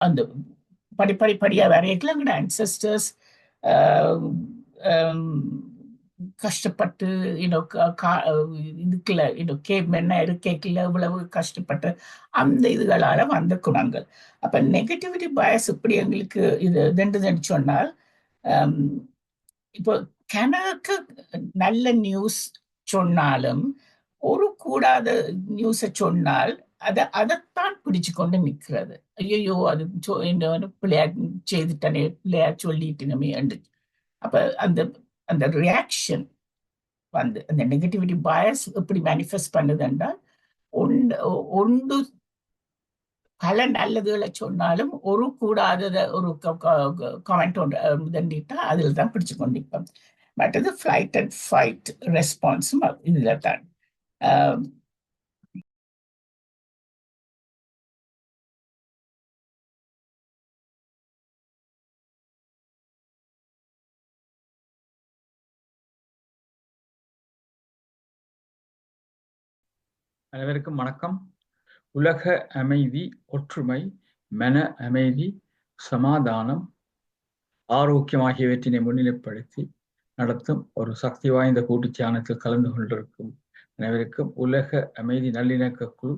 அந்த படிப்படியா வரையக்குள்ள எங்களோட ancestors கஷ்டப்பட்டு இதுக்குள்ள கேவ் மென்ன இருக்கைக்குள்ள இவ்வளவு கஷ்டப்பட்டு அந்த இதுகளால வந்த குணங்கள். அப்ப நெகட்டிவிட்டி பயஸ் இப்படி எங்களுக்கு இது ரெண்டு சொன்னால், இப்போ கணக்கு நல்ல நியூஸ் சொன்னாலும் ஒரு கூடாத நியூஸை சொன்னால் அதைத்தான் பிடிச்சு கொண்டு நிற்கிறது. ஐயோ அது பிள்ளையா செய்துட்டனே, பிள்ளையா சொல்லிட்டுனமே. அப்ப அந்த அந்த ரியாக்ஷன் வந்து அந்த நெகட்டிவிட்டி பயஸ் எப்படி மேனிஃபெஸ்ட் பண்ணுதுன்னா, ஒன்று பல நல்லதுகளை சொன்னாலும் ஒரு கூடாதத ஒரு கமெண்ட் ஒன்று தண்டிட்டா அதில் தான் பிடிச்சு கொண்டிருப்போம். மற்றது ஃபிளைட் அண்ட் ஃபைட் ரெஸ்பான்ஸும் இதுல தான். அனைவருக்கும் வணக்கம். உலக அமைதி, ஒற்றுமை, மன அமைதி, சமாதானம், ஆரோக்கியம் ஆகியவற்றினை முன்னிலைப்படுத்தி நடத்தும் ஒரு சக்தி வாய்ந்த கூட்டு தியானத்தில் கலந்து கொண்டிருக்கும் அனைவருக்கும் உலக அமைதி நல்லிணக்க குழு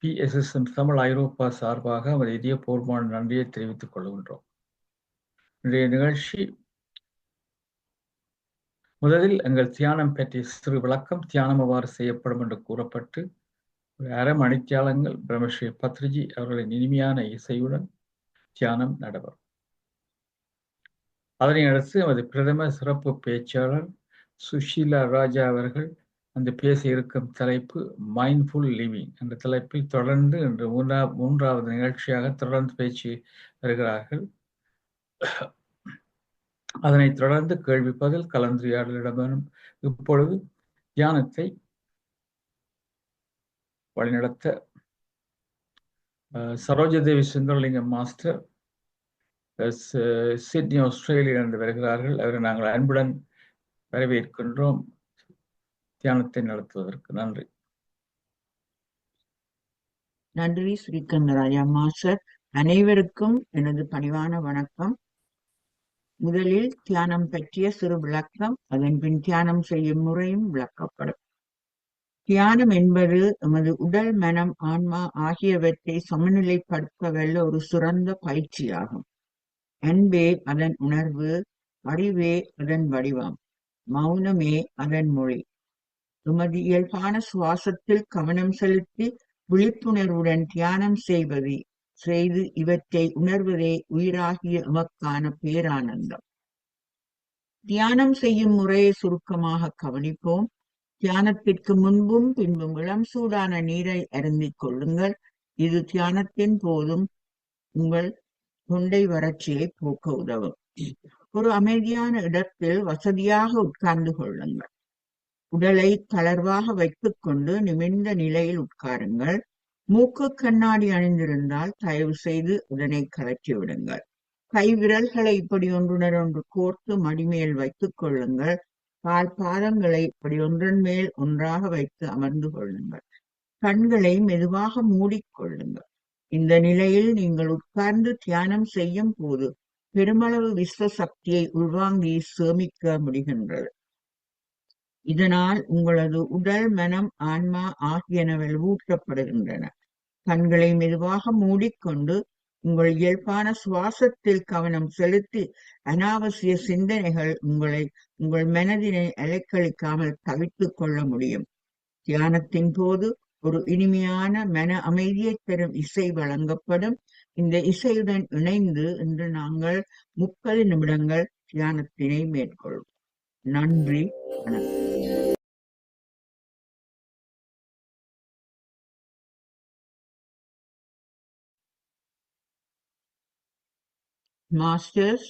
PSSM தமிழ் ஐரோப்பா சார்பாக அவர் இதயபூர்வமான நன்றியை தெரிவித்துக் கொள்கின்றோம். இன்றைய நிகழ்ச்சி முதலில் எங்கள் தியானம் பற்றிய சிறு விளக்கம், தியானம் எவ்வாறு செய்யப்படும் என்று கூறப்பட்டு ஒரு அரை மணித்தியாலங்கள் பிரம்மஸ்ரீ பத்ரிஜி அவர்களின் இனிமையான இசையுடன் தியானம் நடைபெறும். அதனை அடுத்து நமது பிரதம சிறப்பு பேச்சாளர் சுஷீலா ராஜா அவர்கள் அந்த பேச இருக்கும் தலைப்பு மைண்ட்ஃபுல் லிவிங் என்ற தலைப்பில் தொடர்ந்து இன்று மூன்றாவது நிகழ்ச்சியாக தொடர்ந்து பேச்சு வருகிறார்கள். அதனைத் தொடர்ந்து கேள்வி பதில் கலந்துரையாடல் இடம்பெறும். இப்பொழுது தியானத்தை வழிநடத்த சரோஜதேவி சுந்தரலிங்கம் மாஸ்டர் சிட்னி ஆஸ்திரேலியாவிலிருந்து வருகிறார்கள். அவரை நாங்கள் அன்புடன் வரவேற்கின்றோம் தியானத்தை நடத்துவதற்கு. நன்றி. நன்றி ஸ்ரீகந்தராஜா மாஸ்டர். அனைவருக்கும் எனது பணிவான வணக்கம். முதலில் தியானம் பற்றிய சிறு விளக்கம், அதன் பின் தியானம் செய்யும் முறையும் விளக்கப்படும். தியானம் என்பது எமது உடல், மனம், ஆன்மா ஆகியவற்றை சமநிலைப்படுத்த வல்ல ஒரு சிறந்த பயிற்சியாகும். அன்பே அதன் உணர்வு, அறிவே அதன் வடிவம், மௌனமே அதன் மொழி. எமது இயல்பான சுவாசத்தில் கவனம் செலுத்தி விழிப்புணர்வுடன் தியானம் செய்து இவற்றை உணர்வதே உயிராகிய எமக்கான பேரானந்தம். தியானம் செய்யும் முறையை சுருக்கமாக கவனிப்போம். தியானத்திற்கு முன்பும் பின்பும் இளம் சூடான நீரை அருந்திக் கொள்ளுங்கள். இது தியானத்தின் போதும் உங்கள் தொண்டை வறட்சியை போக்க உதவும். ஒரு அமைதியான இடத்தில் வசதியாக உட்கார்ந்து கொள்ளுங்கள். உடலை தளர்வாக வைத்துக் கொண்டு நிமிர்ந்த நிலையில் உட்காருங்கள். மூக்கு கண்ணாடி அணிந்திருந்தால் தயவு செய்து அதனை கழற்றி விடுங்கள். கை விரல்களை இப்படி ஒன்றுடன் ஒன்று கோர்த்து மடிமேல் வைத்துக் கொள்ளுங்கள். கால் பாதங்களை இப்படி ஒன்றன் மேல் ஒன்றாக வைத்து அமர்ந்து கொள்ளுங்கள். கண்களை மெதுவாக மூடிக்கொள்ளுங்கள். இந்த நிலையில் நீங்கள் உட்கார்ந்து தியானம் செய்யும் போது பெருமளவு விஸ்வ சக்தியை உள்வாங்கி சேமிக்க முடிகின்றது. இதனால் உங்களது உடல், மனம், ஆன்மா ஆகியனவை ஊற்றப்படுகின்றன. கண்களை மெதுவாக மூடிக்கொண்டு உங்கள் இயல்பான சுவாசத்தில் கவனம் செலுத்தி அனாவசிய சிந்தனைகள் உங்கள் மனதினை அலைக்கழிக்காமல் தவிர்த்துக் கொள்ள முடியும். தியானத்தின் போது ஒரு இனிமையான மன அமைதியை தரும் இசை வழங்கப்படும். இந்த இசையுடன் இணைந்து இன்று நாங்கள் 30 நிமிடங்கள் தியானத்தினை மேற்கொள்வோம். நன்றி, வணக்கம். மாஸ்டர்ஸ்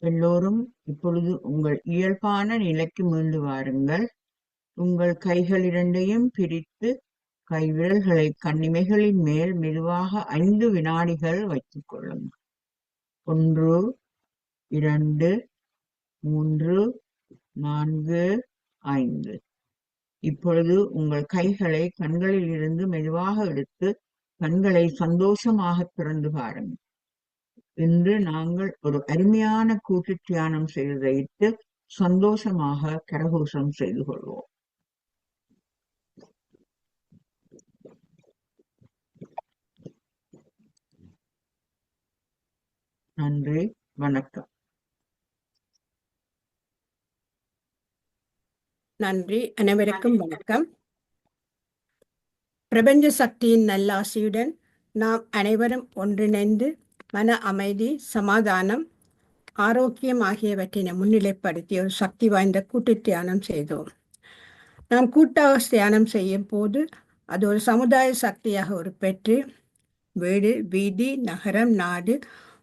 எல்லோரும் இப்பொழுது உங்கள் இயல்பான நிலைக்கு மீண்டு வாருங்கள். உங்கள் கைகள் இரண்டையும் பிரித்து கைவிரல்களை கண்ணிமைகளின் மேல் மெதுவாக 5 வினாடிகள் வைத்துக் கொள்ளுங்கள். 1, 2, 3, 4, 5. இப்பொழுது உங்கள் கைகளை கண்களில் இருந்து மெதுவாக எடுத்து கண்களை சந்தோஷமாக திறந்து பாருங்கள். இன்று நாங்கள் ஒரு அருமையான கூட்டு தியானம் செய்து சந்தோஷமாக கரகோஷம் செய்து கொள்வோம். நன்றி, வணக்கம். நன்றி. அனைவருக்கும் வணக்கம். பிரபஞ்ச சக்தியின் நல்லாசியுடன் நாம் அனைவரும் ஒன்றிணைந்து மன அமைதி, சமாதானம், ஆரோக்கியம் ஆகியவற்றினை முன்னிலைப்படுத்தி ஒரு சக்தி வாய்ந்த கூட்டு தியானம் செய்தோம். நாம் கூட்டாக தியானம் செய்யும் போது அது ஒரு சமுதாய சக்தியாக உருப்பெற்று வீடு, வீதி, நகரம், நாடு,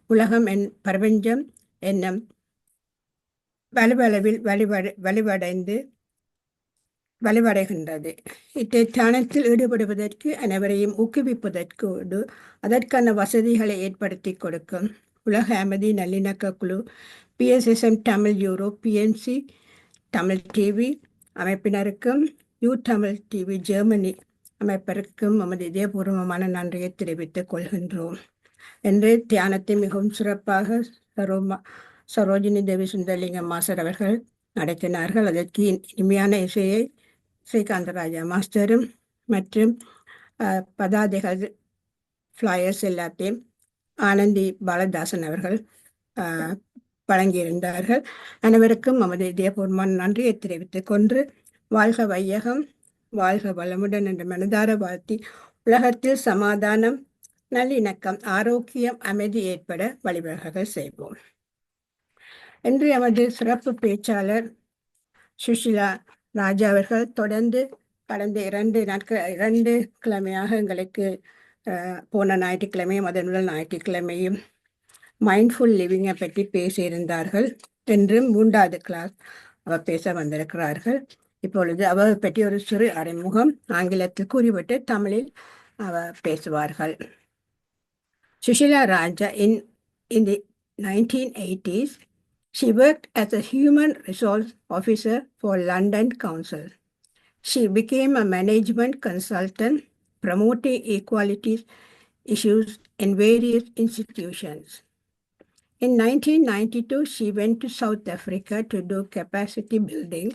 உலகம் பிரபஞ்சம் என்னும் வலுவளவில் வலுவடைகின்றது. இத்தியானத்தில் ஈடுபடுவதற்கு அனைவரையும் ஊக்குவிப்பதற்கோடு அதற்கான வசதிகளை ஏற்படுத்தி கொடுக்கும் உலக அமைதி நல்லிணக்க குழு, PSSM Tamil Europe, PMC Tamil TV அமைப்பினருக்கும், தமிழ் டிவி ஜெர்மனி அமைப்பிற்கும் நமது இதயபூர்வமான நன்றியை தெரிவித்துக் கொள்கின்றோம். என்று தியானத்தை மிகவும் சிறப்பாக சரோஜினி தேவி சுந்தரலிங்கம் மாஸ்டர் அவர்கள் நடத்தினார்கள். அதற்கு இனிமையான இசையை ஸ்ரீகாந்தராஜா மாஸ்டரும் மற்றும் பதாதைகள் ஃப்ளையர்ஸ் எல்லாத்தையும் ஆனந்தி பாலதாசன் அவர்கள் வழங்கியிருந்தார்கள். அனைவருக்கும் நமது இதயபூர்வமான நன்றியை தெரிவித்துக் கொண்டு வாழ்க வையகம், வாழ்க வளமுடன் என்ற மனதார வாழ்த்தி உலகத்தில் சமாதானம், நல்லிணக்கம், ஆரோக்கியம், அமைதி ஏற்பட வழிவகைகள் செய்வோம். இன்று எமது சிறப்பு பேச்சாளர் சுஷிலா ராஜா அவர்கள் தொடர்ந்து கடந்த 2 கிழமையாக எங்களுக்கு போன ஞாயிற்றுக்கிழமையும் அதன் முதல் ஞாயிற்றுக்கிழமையும் மைண்ட்ஃபுல் லிவிங்கை பற்றி பேசியிருந்தார்கள். என்றும் 3வது கிளாஸ் அவர் பேச வந்திருக்கிறார்கள். இப்பொழுது அவர் பற்றி ஒரு சிறு அறிமுகம் ஆங்கிலத்தில் கூறிவிட்டு தமிழில் அவர் பேசுவார்கள். சுஷிலா ராஜா in the 1980s, she worked as a human resource officer for London Council. She became a management consultant promoting equality issues in various institutions. In 1992, she went to South Africa to do capacity building.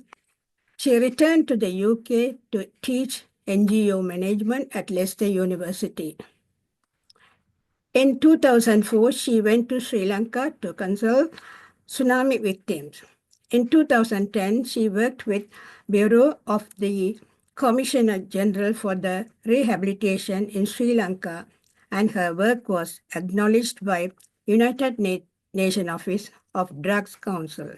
She returned to the UK to teach NGO management at Leicester University. In 2004, she went to Sri Lanka to console tsunami victims. In 2010, she worked with Bureau of the Commissioner General for the Rehabilitation in Sri Lanka, and her work was acknowledged by United Nations Office of Drugs Council.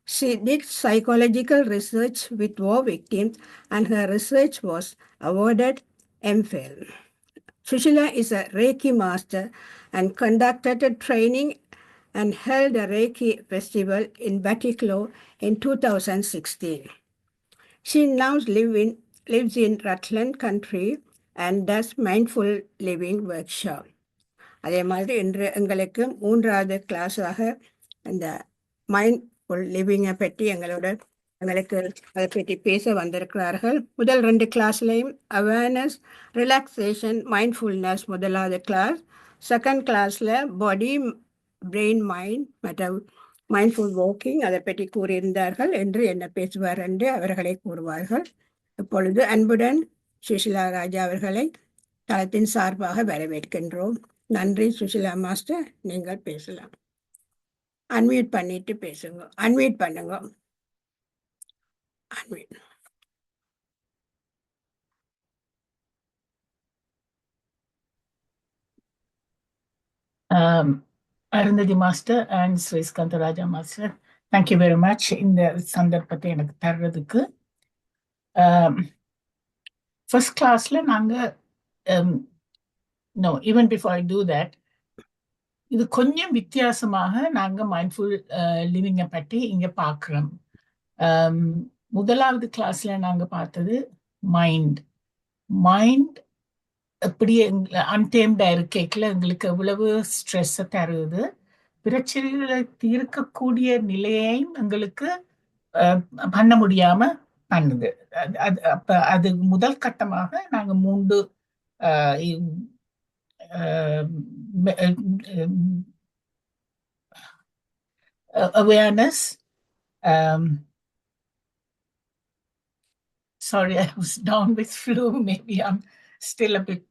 She did psychological research with war victims, and her research was awarded MPhil. Sushila is a Reiki master and conducted a training and held a Reiki festival in Batticaloa in 2016. She now lives in Rutland country and does mindful living workshop. அதே மாதிரி இன்று எங்களுக்கு 3வது கிளாஸாக அந்த mindful லிவிங்கை பற்றி எங்களுக்கு அதை பற்றி பேச வந்திருக்கிறார்கள். முதல் 2 கிளாஸ்லையும் அவேர்னஸ், ரிலாக்ஸேஷன், மைண்ட்ஃபுல்னஸ் 1வது கிளாஸ். செகண்ட் கிளாஸில் பாடி, பிரெயின், மைண்ட் மற்றும் மைண்ட்ஃபுல் வாக்கிங் அதை பற்றி கூறியிருந்தார்கள். என்று என்ன பேசுவார் என்று அவர்களை கூறுவார்கள். இப்பொழுது அன்புடன் சுஷிலா ராஜா அவர்களை தளத்தின் சார்பாக வரவேற்கின்றோம். நன்றி சுஷிலா மாஸ்டர், நீங்கள் பேசலாம். அன்மியூட் பண்ணிட்டு பேசுங்க. அன்மியூட் பண்ணுங்க. Unmute. Arundhati master and Sriskantharajah master, thank you very much இந்த சந்தர்ப்பத்தை எனக்கு தர்றதுக்கு. ஃபர்ஸ்ட் கிளாஸ்ல நாங்கள் even before I do that, இது கொஞ்சம் வித்தியாசமாக நாங்கள் மைண்ட்ஃபுல் லிவிங்கை பற்றி இங்கே பார்க்குறோம். 1வது கிளாஸ்ல நாங்கள் பார்த்தது மைண்ட் எப்படி அன்டேம்டா இருக்கைக்குள்ள எங்களுக்கு எவ்வளவு ஸ்ட்ரெஸ்ஸை தருது, பிரச்சனைகளை தீர்க்கக்கூடிய நிலையையும் எங்களுக்கு பண்ண முடியாம பண்ணுது. அப்ப அது முதல் கட்டமாக நாங்கள் 3 awareness. Sorry, I was down with flu. Maybe I'm still a bit.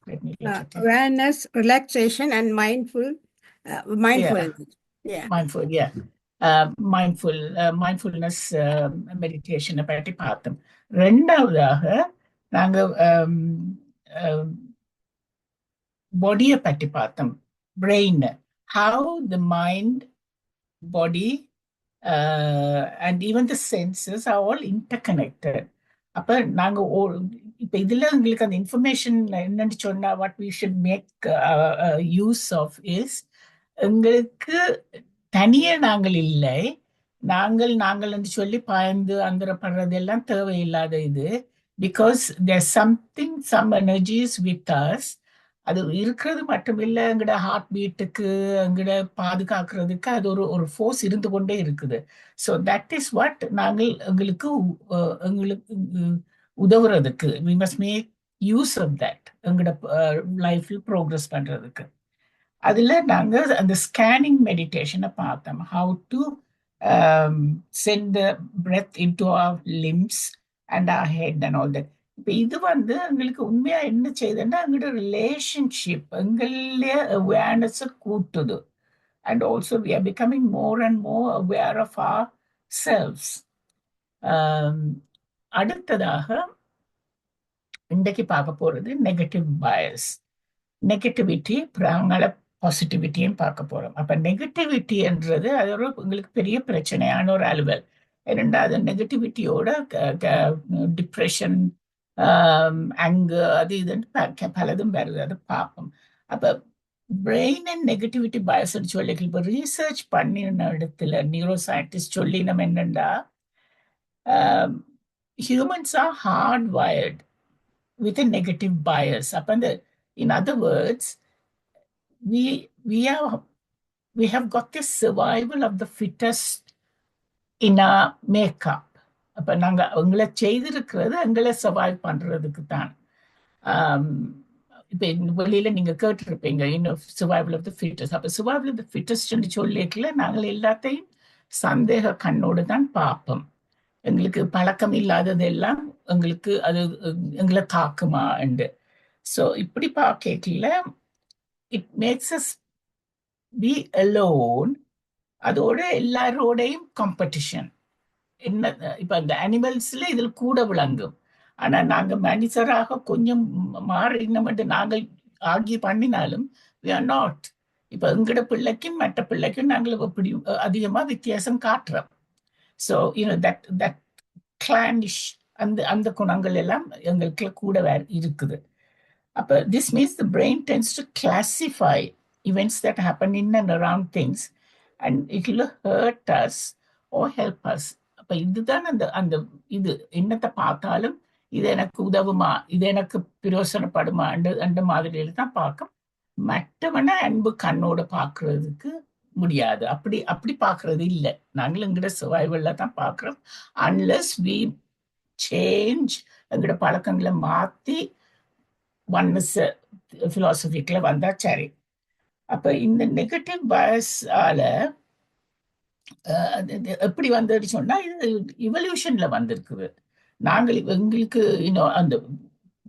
Let me get it. Awareness, relaxation, and mindfulness. Yeah. Mindful, yeah. Mindfulness மெடிடேஷனை பற்றி பார்த்தோம். ரெண்டாவதாக நாங்கள் பாடியை பற்றி பார்த்தோம். Brain, how the mind, body and even the senses are all interconnected. அப்ப நாங்க இப்ப இதுல உங்களுக்கு அந்த இன்ஃபர்மேஷன் என்னன்னு சொன்னா what we should make use of is, எங்களுக்கு தனியே நாங்கள் இல்லை, நாங்கள் என்று சொல்லி பாய்ந்து அந்தரப்படுறது எல்லாம் தேவையில்லாத இது. Because there something, some energies with us. அது இருக்கிறது மட்டுமில்லை, எங்களோட ஹார்ட் பீட்டுக்கு, எங்களோட பாதுகாக்கிறதுக்கு அது ஒரு ஃபோர்ஸ் இருந்து கொண்டே இருக்குது. ஸோ தட் இஸ் வாட் நாங்கள் எங்களுக்கு உதவுறதுக்கு we must make use of that எங்களோட லைஃப்ல ப்ரோக்ரஸ் பண்றதுக்கு. அதுல நாங்க அந்த ஸ்கேனிங் மெடிடேஷனை பார்த்தோம். How to send the breath into our limbs and our head and all that. இப்போ இது எங்களுக்கு உண்மையா என்ன செய்யுதுன்னா, எங்களோட ரிலேஷன்ஷிப், எங்களுடைய அவேர்னஸை கூட்டுது. And also we are becoming more and more aware of our selves. அடுத்ததாக இன்றைக்கு பார்க்க போறது நெகட்டிவ் பயஸ். நெகட்டிவிட்டி அப்புறம் பாசிட்டிவிட்டியும் பார்க்க போறோம். அப்ப நெகட்டிவிட்டின்றது அது உங்களுக்கு பெரிய பிரச்சனையான ஒரு அலுவல். இரண்டாவது நெகட்டிவிட்டியோட டிப்ரெஷன், ஆங்கர், அது இதுன்னு பலதும் வருது, அது பார்ப்போம். அப்ப பிரெயின் அண்ட் நெகட்டிவிட்டி பயஸ் சொல்லி இப்போ ரீசர்ச் பண்ணின இடத்துல நியூரோ சயின்டிஸ்ட் சொல்லி நம்ம என்னன்னா, humans are hard wired with a negative bias. அப்ப அந்த in other words, we have got this survival of the fittest in our makeup. அப்ப நாங்க அவங்கள செய்திருக்கிறது எங்களை சர்வைவ் பண்றதுக்கு தான். இப்ப வெளியில நீங்க கேட்டிருப்பீங்க இன்னும் சர்வைவல் ஆஃப் த ஃபிட்டஸ்ட். அப்ப சர்வைவல் ஆஃப் த ஃபிட்டஸ்ட் சொல்லிக்கல நாங்கள் எல்லாத்தையும் சந்தேக கண்ணோடு தான் பார்ப்போம். எங்களுக்கு பழக்கம் இல்லாததெல்லாம் எங்களுக்கு அது எங்களை தாக்குமா என்று. ஸோ இப்படி பார்க்கல it makes us be alone. அதோட எல்லாரோடையும் காம்படிஷன். என்ன இப்ப அந்த அனிமல்ஸ்ல இதில் கூட விளங்கும். ஆனா நாங்க மனுஷராக கொஞ்சம் மாறினோம் என்று நாங்கள் ஆகி பண்ணினாலும் we are not. இப்ப எங்கட பிள்ளைக்கும் மற்ற பிள்ளைக்கும் நாங்கள் இப்படி அதிகமா வித்தியாசம் காட்டுறோம். ஸோ that clannish அந்த குணங்கள் எல்லாம் எங்களுக்கு கூட இருக்குது. அப்ப this means the brain tends to classify events that happen in and around things and it will hurt us or help us. அப்ப இதுதான் அந்த இது என்னத்தை பார்த்தாலும் இது எனக்கு உதவுமா, இது எனக்கு பிரயோசனப்படுமா அந்த மாதிரியில தான் பார்க்கும். மற்றவன அன்பு கண்ணோட பார்க்கறதுக்கு முடியாது. அப்படி பார்க்கறது இல்லை. நாங்கள் எங்கட சர்வைவல்ல தான் பார்க்கிறோம். அன்லெஸ் வி சேஞ்ச், எங்கட பழக்கங்களை மாத்தி ஒன்னஸ் பிலாசபிக்குள்ள வந்தா சரி. அப்ப இந்த நெகட்டிவ் பயஸால எப்படி வந்துட்டு சொன்னா, இது இவல்யூஷன்ல வந்திருக்குது. நாங்கள் எங்களுக்கு இன்னும் அந்த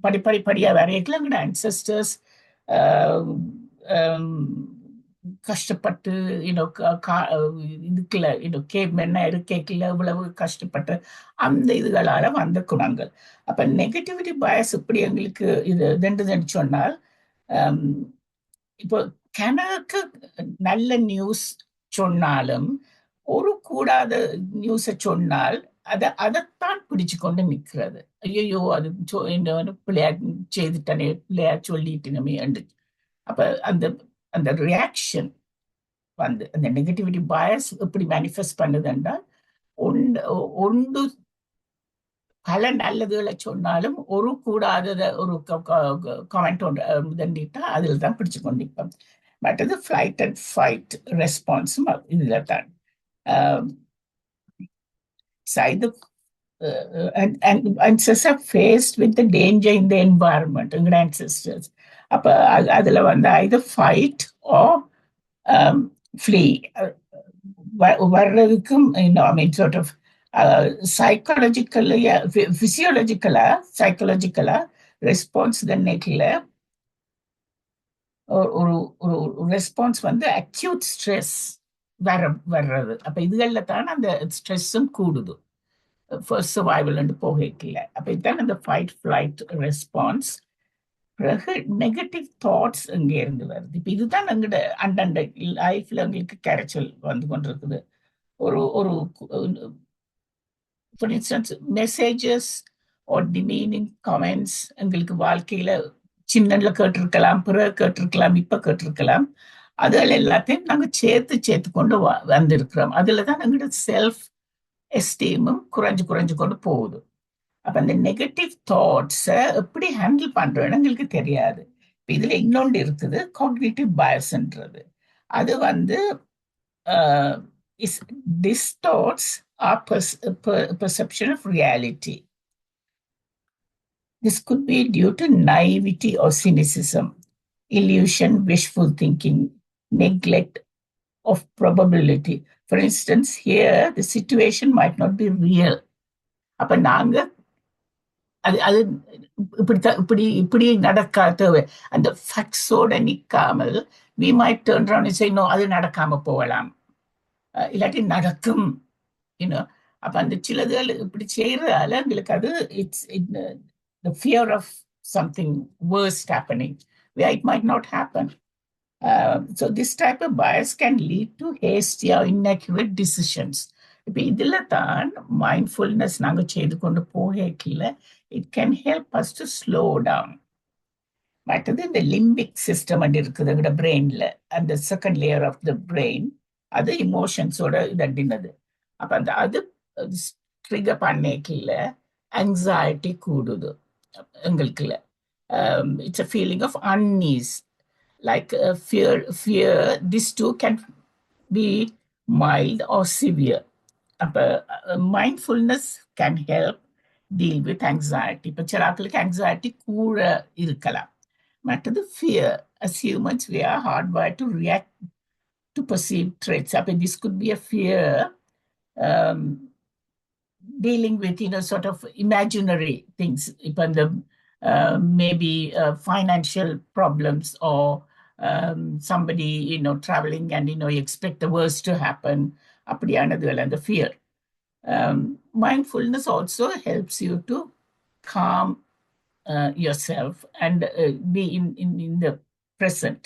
படிப்படியா வரையக்கல எங்களோட அன்செஸ்டர்ஸ் கஷ்டப்பட்டு இதுக்குள்ள கேவ்மென்ன இருக்கைக்குள்ள இவ்வளவு கஷ்டப்பட்டு அந்த இதுகளால வந்த குணங்கள். அப்ப நெகட்டிவிட்டி பயஸ் இப்படி எங்களுக்கு இது சொன்னால், இப்போ கணக்கு நல்ல நியூஸ் சொன்னாலும் ஒரு கூடாத நியூஸை சொன்னால் அதைத்தான் பிடிச்சு கொண்டு நிற்கிறது. ஐயோ அது பிள்ளையா செய்துட்டனே, பிள்ளையா சொல்லிட்டனமே என்று. அப்ப அந்த ரியாக்ஷன் அந்த நெகட்டிவிட்டி பயஸ் எப்படி மேனிஃபெஸ்ட் பண்ணுது என்றால், ஒன்று பல நல்லதுகளை சொன்னாலும் ஒரு கூடாதத ஒரு கமெண்ட் ஒன்று தண்டிட்டா அதில் தான் பிடிச்சு கொண்டு நிற்போம். மற்றது ஃபிளைட் அண்ட் ஃபைட் ரெஸ்பான்ஸும் இதுல தான். இது ancestors are faced with the danger in the environment, எங்களோட ancestors. அப்ப அதுல வந்து either fight or flee. வர்றதுக்கும் I mean sort of psychologically, psychological response தன்னைக்குல ஒரு ரெஸ்பான்ஸ் வந்து அக்யூட் ஸ்ட்ரெஸ் வர்றது. அப்ப இதுகள்ல தான் அந்த ஸ்ட்ரெஸ்ஸும் கூடுது ஃபர்ஸ்ட் சர்வைவல் போகல. அப்ப இதுதான் அந்த ஃபைட் ஃபிளைட் ரெஸ்பான்ஸ். பிறகு நெகட்டிவ் தாட்ஸ் அங்கே இருந்து வருது. இப்ப இதுதான் எங்களோட அண்டண்ட லைஃப்ல எங்களுக்கு கரைச்சல் வந்து கொண்டிருக்குது. ஒரு for instance messages are demeaning comments எங்களுக்கு வாழ்க்கையில சின்னல கேட்டிருக்கலாம், பிறகு கேட்டிருக்கலாம், இப்ப கேட்டிருக்கலாம். அதுல எல்லாத்தையும் நாங்க சேர்த்து கொண்டு வந்திருக்கிறோம். அதுலதான் எங்களோட செல்ஃப் எஸ்டீமும் குறைஞ்சு கொண்டு போகுது. அப்ப அந்த நெகட்டிவ் தாட்ஸை எப்படி ஹேண்டில் பண்றோம்னு எங்களுக்கு தெரியாது. இதுல இன்னொன்று இருக்குது, காக்னிட்டிவ் பயஸ்ன்றது. அது வந்து distorts our perception of reality. This could be due to naivety or cynicism, illusion, wishful thinking, neglect of probability. For instance, here the situation might not be real. அப்ப நாங்க அது இப்படி நடக்காத அந்த ஃபேக்ட்ஸோட நிக்காமல் we might turn around and say no, அது நடக்காம போகலாம், இல்லாட்டி நடக்கும். அப்ப அந்த சிலதுகள் இப்படி செய்யறதால எங்களுக்கு அது it's the fear of something worse happening where it might not happen. So this type of bias can lead to hasty or inaccurate decisions. இப்ப இதுல தான் மைண்ட்ஃபுல்னஸ் நாங்க செய்து கொண்டு போகல, it can help us to slow down. மற்றது இந்த limbic system இருக்குது எங்களோட பிரெயின்ல, அந்த second layer of the brain, அது இமோஷன்ஸோட இதண்டினது. அப்ப அந்த அது ட்ரிகர் பண்ணிக்கல anxiety கூடுது எங்களுக்குல. It's a feeling of unease, like fear. This too can be mild or severe. அப்ப mindfulness can help deal with anxiety. இப்ப சிலாக்களுக்கு anxiety கூட இருக்கலாம். மற்றது fear. As humans, we are hardwired to react to perceived threats. அப்ப this could be a fear dealing with sort of imaginary things. இப்ப இந்த maybe financial problems or somebody traveling and you expect the worst to happen. அப்படியானதுல அந்த fear. Mindfulness also helps you to calm yourself and be in the present.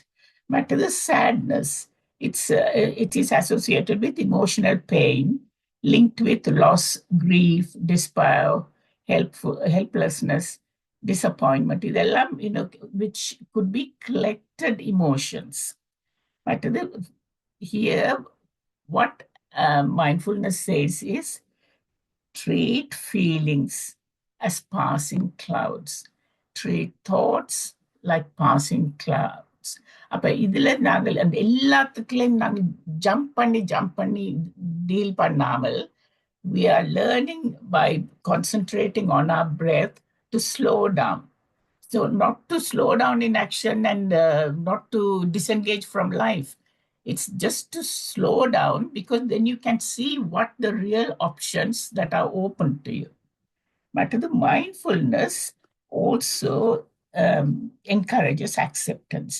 But the sadness, it is associated with emotional pain linked with loss, grief, despair, helplessness, disappointment. இதெல்லாம் which could be collected emotions. But here what mindfulness says is treat feelings as passing clouds, treat thoughts like passing clouds. அப்ப இதுல நாங்கள் அந்த எல்லாத்துக்குள்ளேயும் நாங்கள் jump பண்ணி deal பண்ணாமல் we are learning by concentrating on our breath to slow down. So not to slow down in action and not to disengage from life. It's just to slow down, because then you can see what the real options that are open to you. But the mindfulness also encourages acceptance.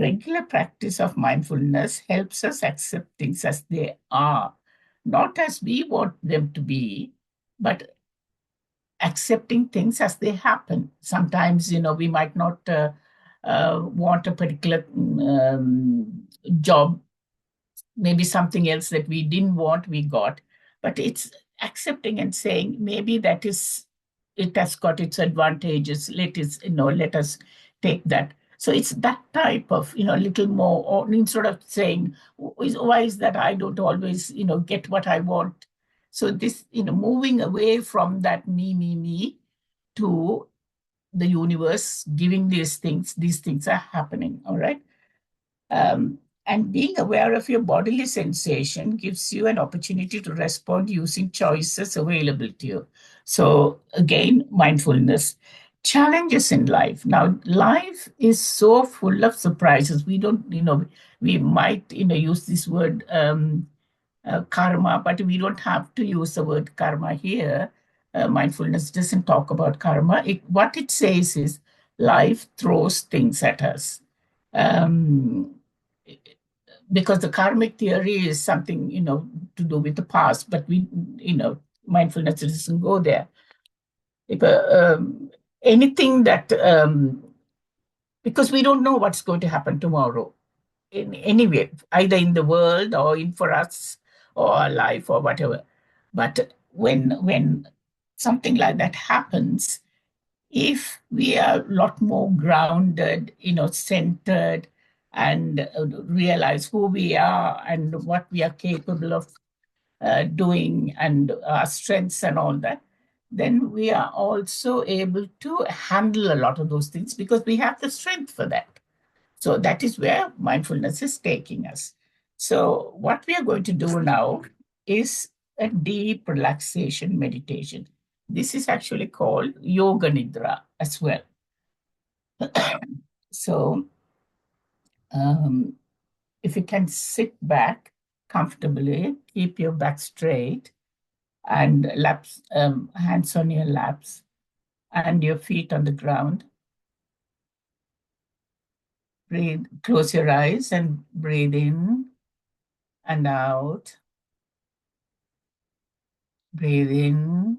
Regular practice of mindfulness helps us accept things as they are, not as we want them to be, but accepting things as they happen. Sometimes, we might not want a particular job, maybe something else that we didn't want, we got, but it's accepting and saying maybe it has got its advantages. Let us take that. So it's that type of, little more, or instead of saying, why is that I don't always, get what I want? So this, moving away from that me to the universe giving these things are happening, all right? And being aware of your bodily sensation gives you an opportunity to respond using choices available to you. So again, mindfulness. Challenges in life. Now, life is so full of surprises. We don't, we might, use this word karma, but we don't have to use the word karma here. Mindfulness doesn't talk about karma. What it says is life throws things at us. Because the karmic theory is something, to do with the past, but mindfulness doesn't go there. If anything that, because we don't know what's going to happen tomorrow in any way, either in the world or in for us or our life or whatever. But when something like that happens, if we are a lot more grounded, centered, and realize who we are and what we are capable of doing and our strengths and all that, then we are also able to handle a lot of those things because we have the strength for that. So that is where mindfulness is taking us. So what we are going to do now is a deep relaxation meditation. This is actually called Yoga Nidra as well. So if you can sit back comfortably, keep your back straight, and hands on your laps and your feet on the ground. Breathe, close your eyes and breathe in and out. Breathe in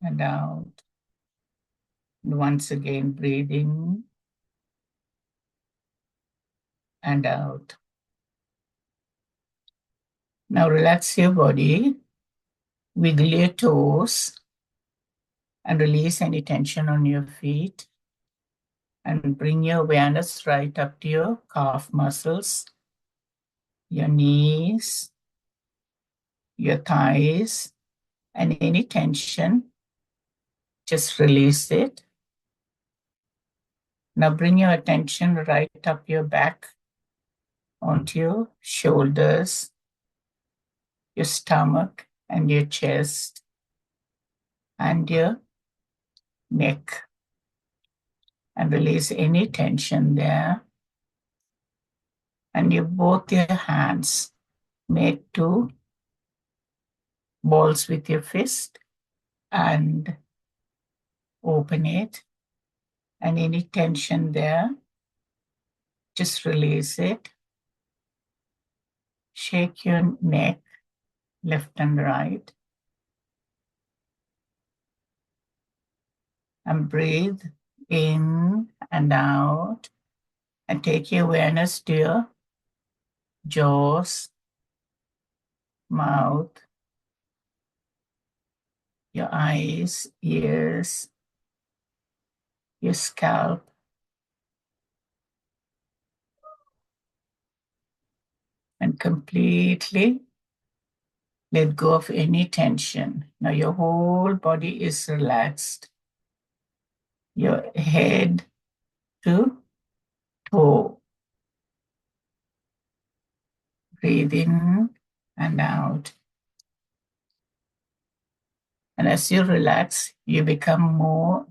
and out. And once again, breathe in and out. Now relax your body, wiggle your toes, and release any tension on your feet. And bring your awareness right up to your calf muscles, your knees, your thighs, and any tension, just release it. Now bring your attention right up your back, onto your shoulders, your stomach, and your chest, and your neck. And release any tension there. And both your hands make two balls with your fist and open it. And any tension there, just release it. Shake your neck, left and right. And breathe in and out. And take your awareness to your jaws, mouth, your eyes, ears, your scalp. And completely let go of any tension. Now your whole body is relaxed. Your head to toe. Breathe in and out. And as you relax, you become more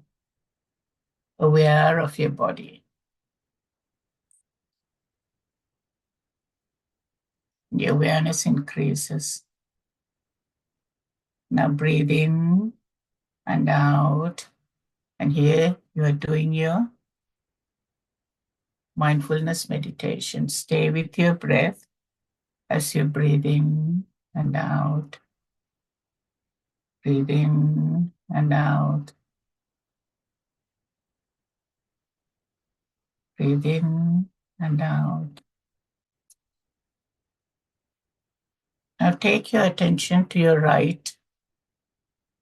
aware of your body. Your awareness increases. Now breathe in and out. And here you are doing your mindfulness meditation. Stay with your breath as you breathe in and out. Breathe in and out. Breathe in and out. Now take your attention to your right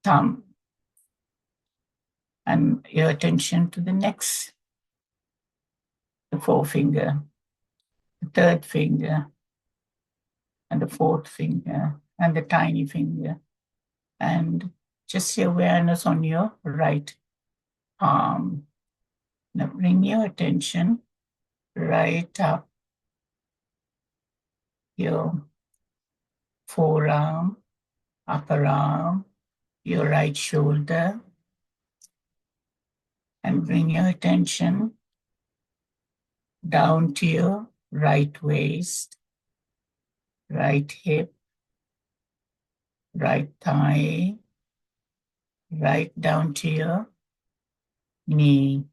thumb and your attention to the next, the forefinger, the third finger, and the fourth finger, and the tiny finger. And just your awareness on your right arm. Now bring your attention right up your forearm, upper arm, your right shoulder, and bring your attention down to your right waist, right hip, right thigh, right down to your knee.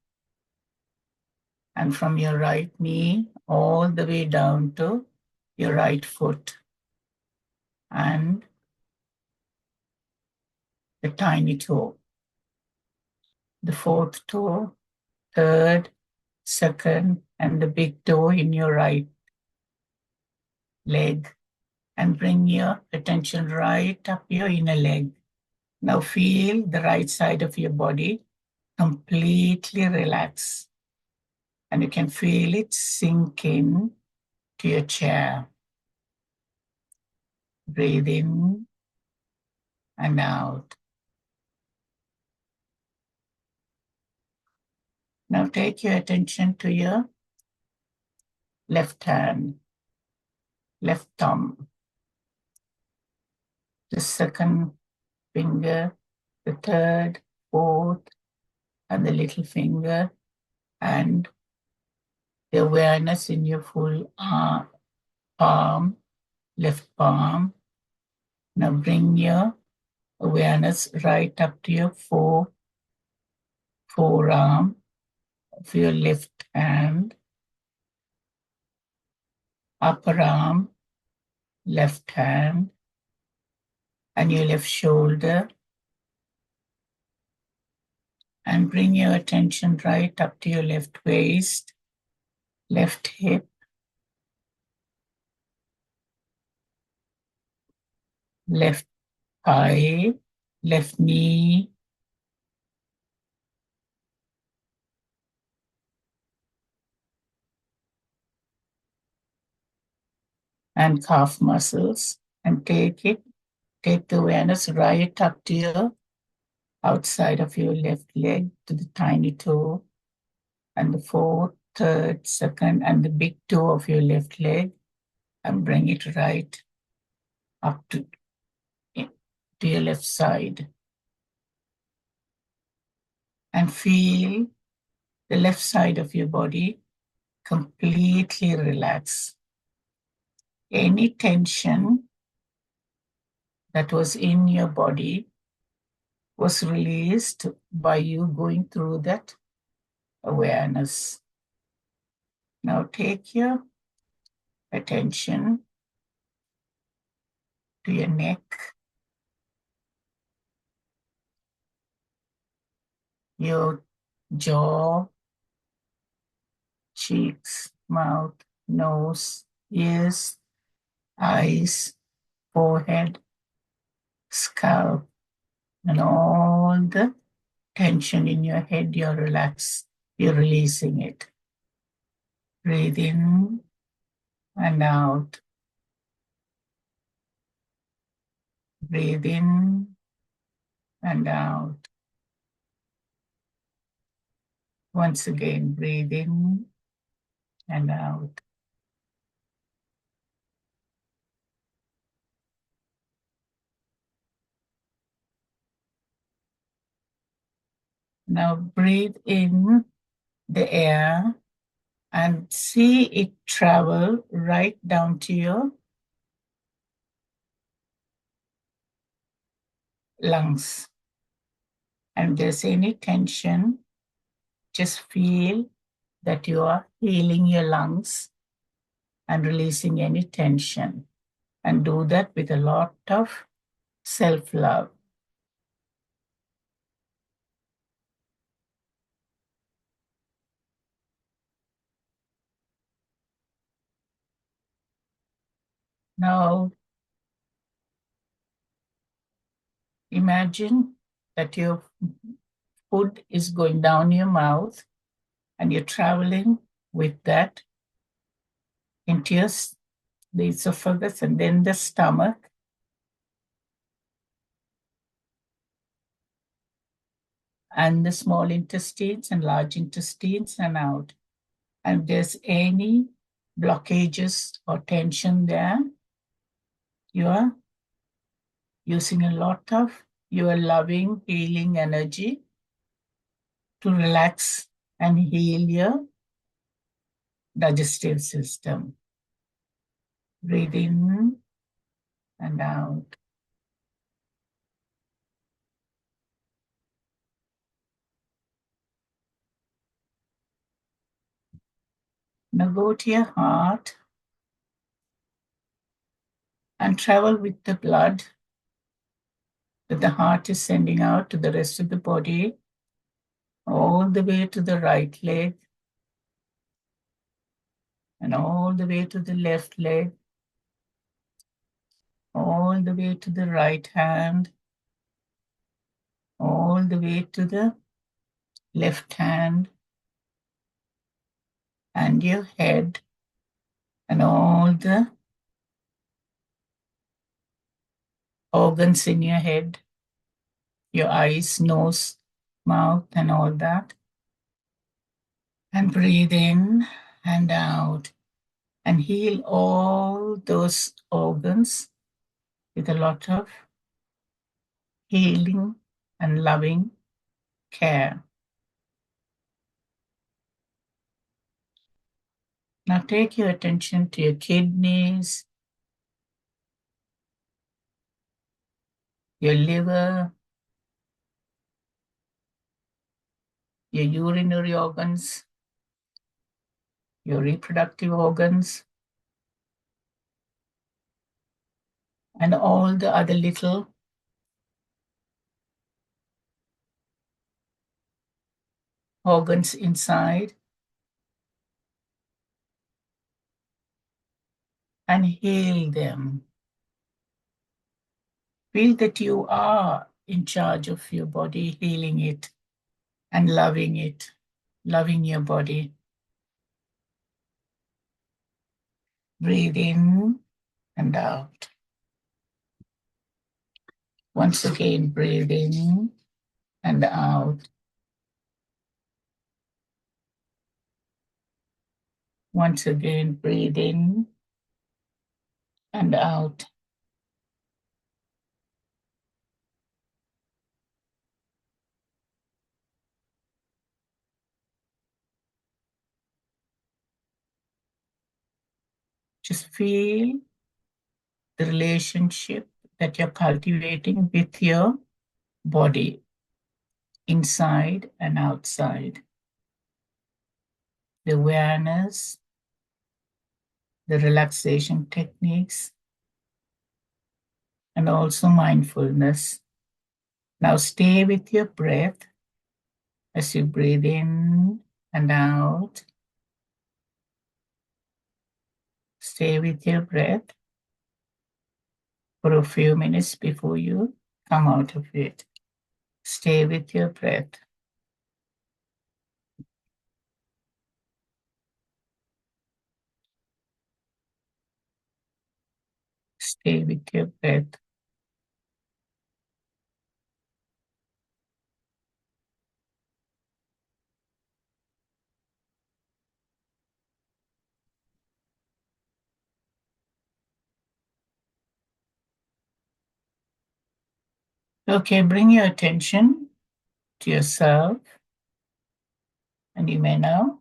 And from your right knee all the way down to your right foot and the tiny toe, the fourth toe, third, second, and the big toe in your right leg. And bring your attention right up your inner leg. Now feel the right side of your body completely relax. And you can feel it sink in to your chair. Breathe in and out. Now take your attention to your left hand, left thumb, the second finger, the third, fourth, and the little finger, and the awareness in your full palm, left palm. Now bring your awareness right up to your forearm of your left hand, upper arm, left hand, and your left shoulder. And bring your attention right up to your left waist, left hip, left thigh, left knee, and calf muscles. And take the awareness right up to your outside of your left leg to the tiny toe and the fourth, third, second, and the big toe of your left leg, and bring it right up to your left side. And feel the left side of your body completely relax. Any tension that was in your body was released by you going through that awareness. Now take your attention to your neck, your jaw, cheeks, mouth, nose, ears, eyes, forehead, scalp, and all the tension in your head, you're relaxed, you're releasing it. Breathe in and out. Breathe in and out. Once again, breathe in and out. Now breathe in the air and see it travel right down to your lungs. And if there's any tension, just feel that you are healing your lungs and releasing any tension. And do that with a lot of self-love. Now, imagine that your food is going down your mouth and you're traveling with that into the esophagus and then the stomach. And the small intestines and large intestines and out. And if there's any blockages or tension there, you are using a lot of your loving, healing energy to relax and heal your digestive system. Breathe in and out. Now go to your heart and travel with the blood that the heart is sending out to the rest of the body, all the way to the right leg and all the way to the left leg, all the way to the right hand, all the way to the left hand, and your head, and all the organs in your head, your eyes, nose, mouth, and all that. And breathe in and out and heal all those organs with a lot of healing and loving care. Now take your attention to your kidneys, your liver, your urinary organs, your reproductive organs, and all the other little organs inside, and heal them. Feel that you are in charge of your body, healing it and loving it, loving your body. Breathe in and out. Once again, breathe in and out. Once again, breathe in and out. Just feel the relationship that you're cultivating with your body, inside and outside. The awareness, the relaxation techniques, and also mindfulness. Now stay with your breath as you breathe in and out. Stay with your breath for a few minutes before you come out of it. Stay with your breath. Stay with your breath. Okay, bring your attention to yourself, and you may now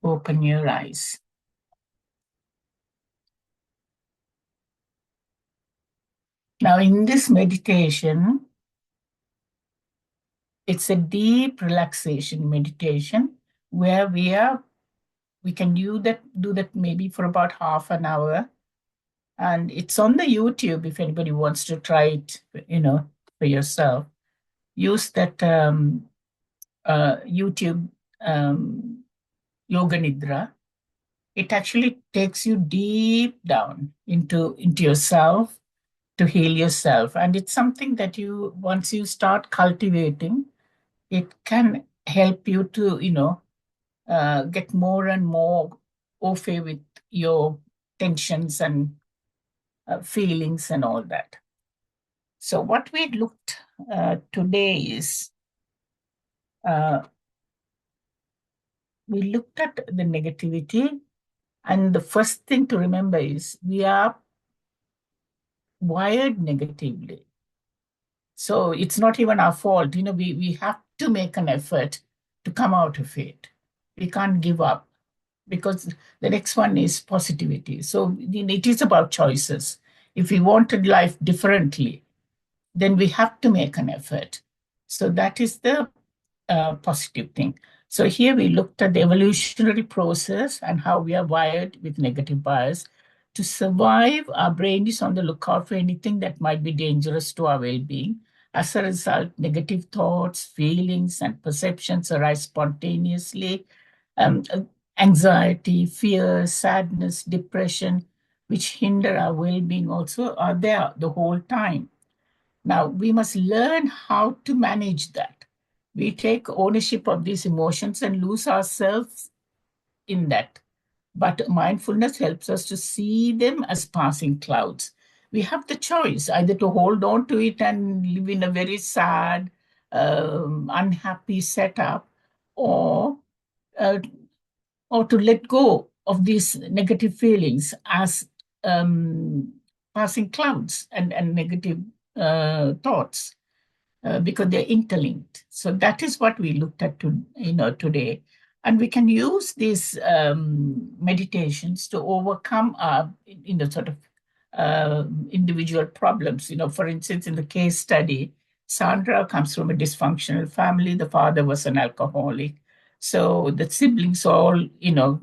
open your eyes. Now, in this meditation, it's a deep relaxation meditation where we can do that maybe for about half an hour, and it's on the YouTube if anybody wants to try it, for yourself. Use that YouTube Yoga Nidra. It actually takes you deep down into yourself to heal yourself, and it's something that once you start cultivating, it can help you to get more and more au fait with your tensions and feelings and all that. So what we looked today is we looked at the negativity, and the first thing to remember is we are wired negatively. So it's not even our fault. We have to make an effort to come out of it. We can't give up because the next one is positivity. So it is about choices. If we wanted life differently, then we have to make an effort. So that is the positive thing. So here we looked at the evolutionary process and how we are wired with negative bias. To survive, our brain is on the lookout for anything that might be dangerous to our well-being. As a result, negative thoughts, feelings, and perceptions arise spontaneously. Um, Anxiety, fear, sadness, depression, which hinder our well-being also are there the whole time. Now, we must learn how to manage that. We take ownership of these emotions and lose ourselves in that. But mindfulness helps us to see them as passing clouds. We have the choice either to hold on to it and live in a very sad, unhappy setup, or uh, or to let go of these negative feelings as passing clouds and negative thoughts because they're interlinked. So that is what we looked at today. And we can use these meditations to overcome our sort of individual problems. For instance, in the case study, Sandra comes from a dysfunctional family. The father was an alcoholic. So the siblings all,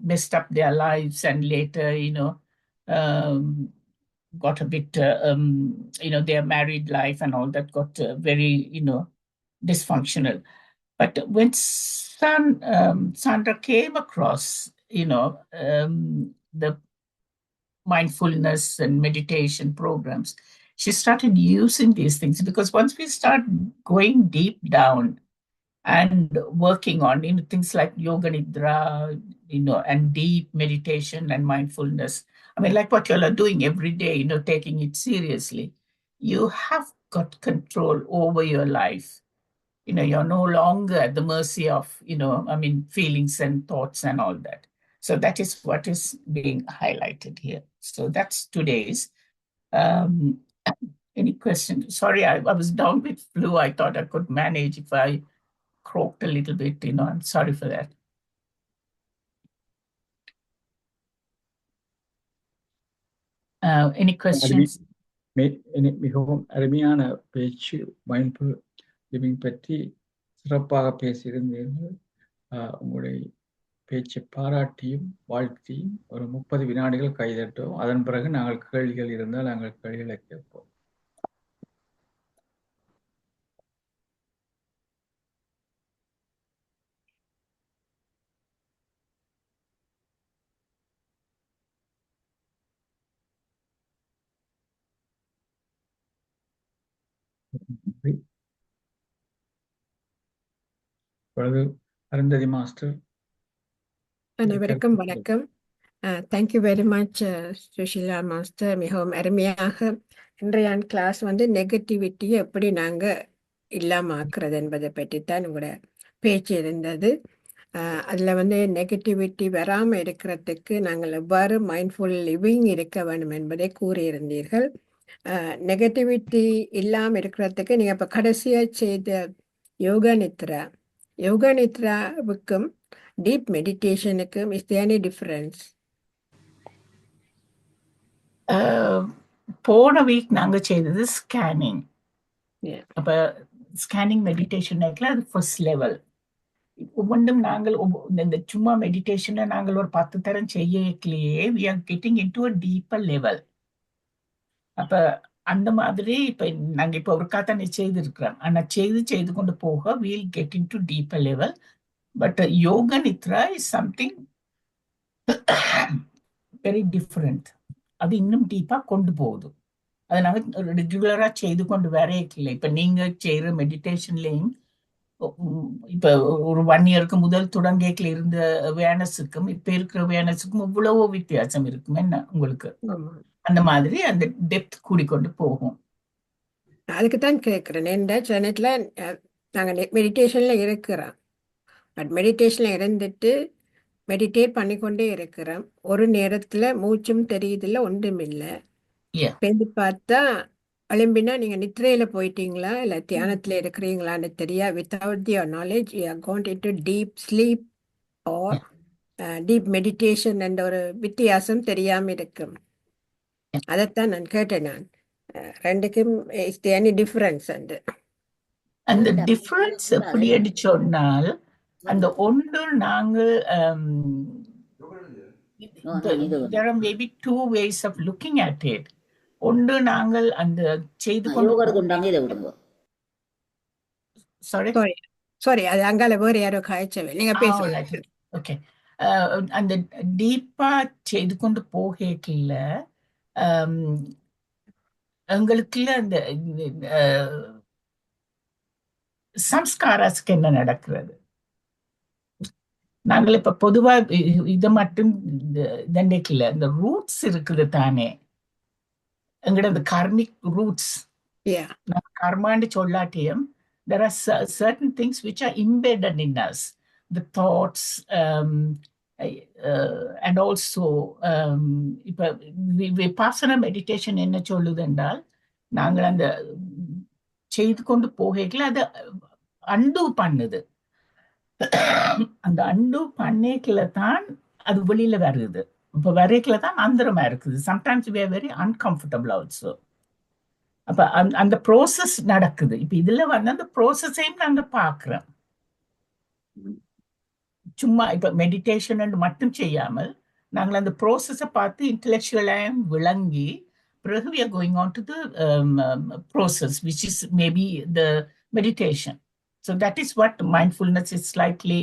messed up their lives and later, um, got a bit, their married life and all that got very, dysfunctional. But when Sandra came across, the mindfulness and meditation programs, she started using these things because once we start going deep down and working on things like yoga nidra, and deep meditation and mindfulness. I mean, like what you all are doing every day, taking it seriously. You have got control over your life. You're no longer at the mercy of, feelings and thoughts and all that. So that is what is being highlighted here. So that's today's. Um, any questions? Sorry, I was down with flu. I thought I could manage if I croaked a little bit, I'm sorry for that. Any questions? மிகவும் அருமையான பேச்சு mindful living பற்றி சிறப்பாக பேசியிருந்தீர்கள். உங்களுடைய பேச்சை பாராட்டியும் வாழ்த்தியும் ஒரு 30 வினாடிகள் கைதட்டோம். அதன் பிறகு நாங்கள் கேள்விகள் இருந்தால் நாங்கள் கேள்விகளை கேட்போம். இப்பொழுது அருந்ததி மாஸ்டர். அனைவருக்கும் வணக்கம். Thank you very much Sushila master. மிகவும் அருமையாக இன்றைய கிளாஸ் நெகட்டிவிட்டியை எப்படி நாங்கள் இல்லாமல் ஆக்குறது என்பதை பற்றித்தான் உங்களோட பேச்சு இருந்தது. அதில் நெகட்டிவிட்டி வராமல் இருக்கிறதுக்கு நாங்கள் எவ்வாறு மைண்ட்ஃபுல் லிவிங் இருக்க வேண்டும் என்பதை கூறியிருந்தீர்கள். நெகட்டிவிட்டி இல்லாமல் இருக்கிறதுக்கு நீங்கள் இப்போ கடைசியாக செய்த யோகா நித்ராவுக்கும் டீப் மெடிடேஷனுக்கும் இஸ் தேர் எனி டிஃபரன்ஸ்? போன வீக் நாங்கள் செய்தது ஸ்கேனிங். அப்போ ஸ்கேனிங் மெடிடேஷன் அது ஃபர்ஸ்ட் லெவல். ஒவ்வொன்றும் நாங்கள் இந்த சும்மா மெடிடேஷனை நாங்கள் ஒரு 10 தரம் செய்யலையே, we are getting into a deeper level. அப்போ அந்த மாதிரி இப்போ நாங்கள் இப்போ ஒரு காத்தானே செய்திருக்கிறோம். ஆனால் செய்து கொண்டு போக we'll get in to deeper level. But yoga Nithra is something very different. அது இன்னும் டீப்பாக கொண்டு போகுது. அதை நாங்கள் ரெகுலராக செய்து கொண்டு வரையில. இப்போ நீங்கள் செய்கிற மெடிடேஷன்லேயும் இப்போ ஒரு 1 இயருக்கு முதல் தொடங்கியக்கில் இருந்த அவேர்னஸுக்கும் இப்போ இருக்கிற அவேர்னஸுக்கும் இவ்வளவோ வித்தியாசம் இருக்கும் என்ன உங்களுக்கு? அந்த மாதிரி அந்த டெப்த் கூடிக்கொண்டு போகும். அதுக்கு தான் கேட்குறேன். என்ன சொன்னதுல நாங்கள் மெடிடேஷனில் இருக்கிறோம். பட் மெடிடேஷனில் இருந்துட்டு மெடிடேட் பண்ணிக்கொண்டே இருக்கிறோம். ஒரு நேரத்தில் மூச்சும் தெரியுதில்ல, ஒன்றும் இல்லை. பார்த்தா எழும்பினா நீங்க நித்திரையில போயிட்டீங்களா இல்ல தியானத்துல இருக்கிறீங்களான்னு தெரியா. Without your knowledge you are going into deep sleep R deep meditation என்ற ஒரு வித்தியாசம் தெரியாம இருக்கும். அதைத்தான் நான் கேட்டேன். நான் ரெண்டுக்கும் is the any difference and அந்த டிஃபரன்ஸ் எப்படி சொன்னால் அந்த ஒன்று நாங்கள் there are maybe two ways of looking at it. ஒன்று நாங்கள் அந்த செய்து கொண்டு sorry சாரி அது அங்கால வேறு யாரோ காய்ச்சவே நீங்க பேசுங்க. ஓகே அந்த டீப்பா செய்து கொண்டு போகல எங்களுக்குள்ள அந்த சம்ஸ்காராஸ்க்கு என்ன நடக்கிறது. நாங்கள் இப்ப பொதுவா இதை மட்டும் தண்டைக்குல இந்த ரூட்ஸ் இருக்குது தானே எங்கட இந்த கார்மிக் ரூட்ஸ் கர்மான்னு சொல்லாட்டியும் there are certain things which are embedded in us, the thoughts and also இப்ப விபாசனா மெடிடேஷன் என்ன சொல்லுது என்றால் நாங்கள் அந்த செய்து கொண்டு போகல அதை அண்டு பண்ணுது. அந்த அண்டு பண்ணேக்கில தான் அது வெளியில வருது. இப்ப வரைக்கில தான் அந்தரமா இருக்குது. Sometimes we are very uncomfortable also. அப்ப அந்த ப்ரோசஸ் நடக்குது. இப்ப இதுல வந்து அந்த ப்ரோசஸையும் நாங்க பாக்குறோம். சும்மா இப்ப மெடிடேஷன் மட்டும் செய்யாமல் நாங்கள் அந்த ப்ரோசஸை பார்த்து இன்டெலெக்சுவலாயும் விளங்கி பிறகு we are going on to the process which is maybe the meditation. So that is what mindfulness is slightly,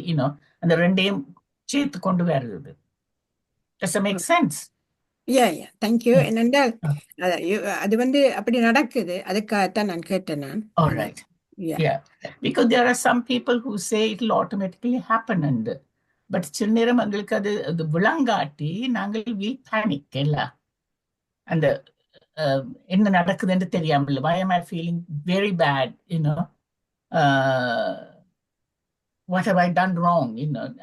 அந்த ரெண்டையும் சேர்த்து கொண்டு வருது. Does that make sense? Yeah, thank you. என்னென்றால் அது வந்து அப்படி நடக்குது, அதுக்காகத்தான் நான் கேட்டேன் நான். All right. Yeah. Because there are some people who say it will automatically happen and but சில நேரம் எங்களுக்கு அது விளங்காட்டி நாங்கள் we panic எல்லாம் அந்த என்ன நடக்குதுன்னு தெரியாமல் why am I feeling very bad, what have I done wrong,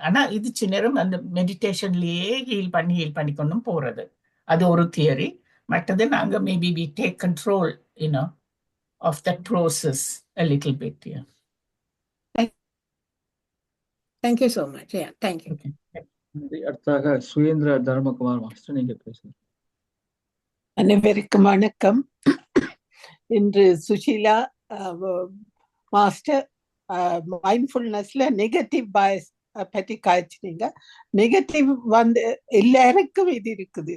ஆனா இது சில நேரம் அந்த மெடிடேஷன்லயே ஹீல் பண்ணி கொண்டும் போறது. அது ஒரு தியரி. மற்றது நாங்க maybe we take control of that process a little bit. Yeah. Thank you so much. Yeah, thank you. அடுத்தாக சுயேந்திர தர்மகுமார் மாஸ்டர் நீங்க பேசுங்க. அனைவருக்கும் வணக்கம். இன்று சுஷீலா மாஸ்டர் மைண்ட்ஃபுல்னஸ்ல நெகட்டிவ் பயஸ் பற்றி காய்ச்சினீங்க. நெகட்டிவ் வந்து எல்லாருக்கும் இது இருக்குது.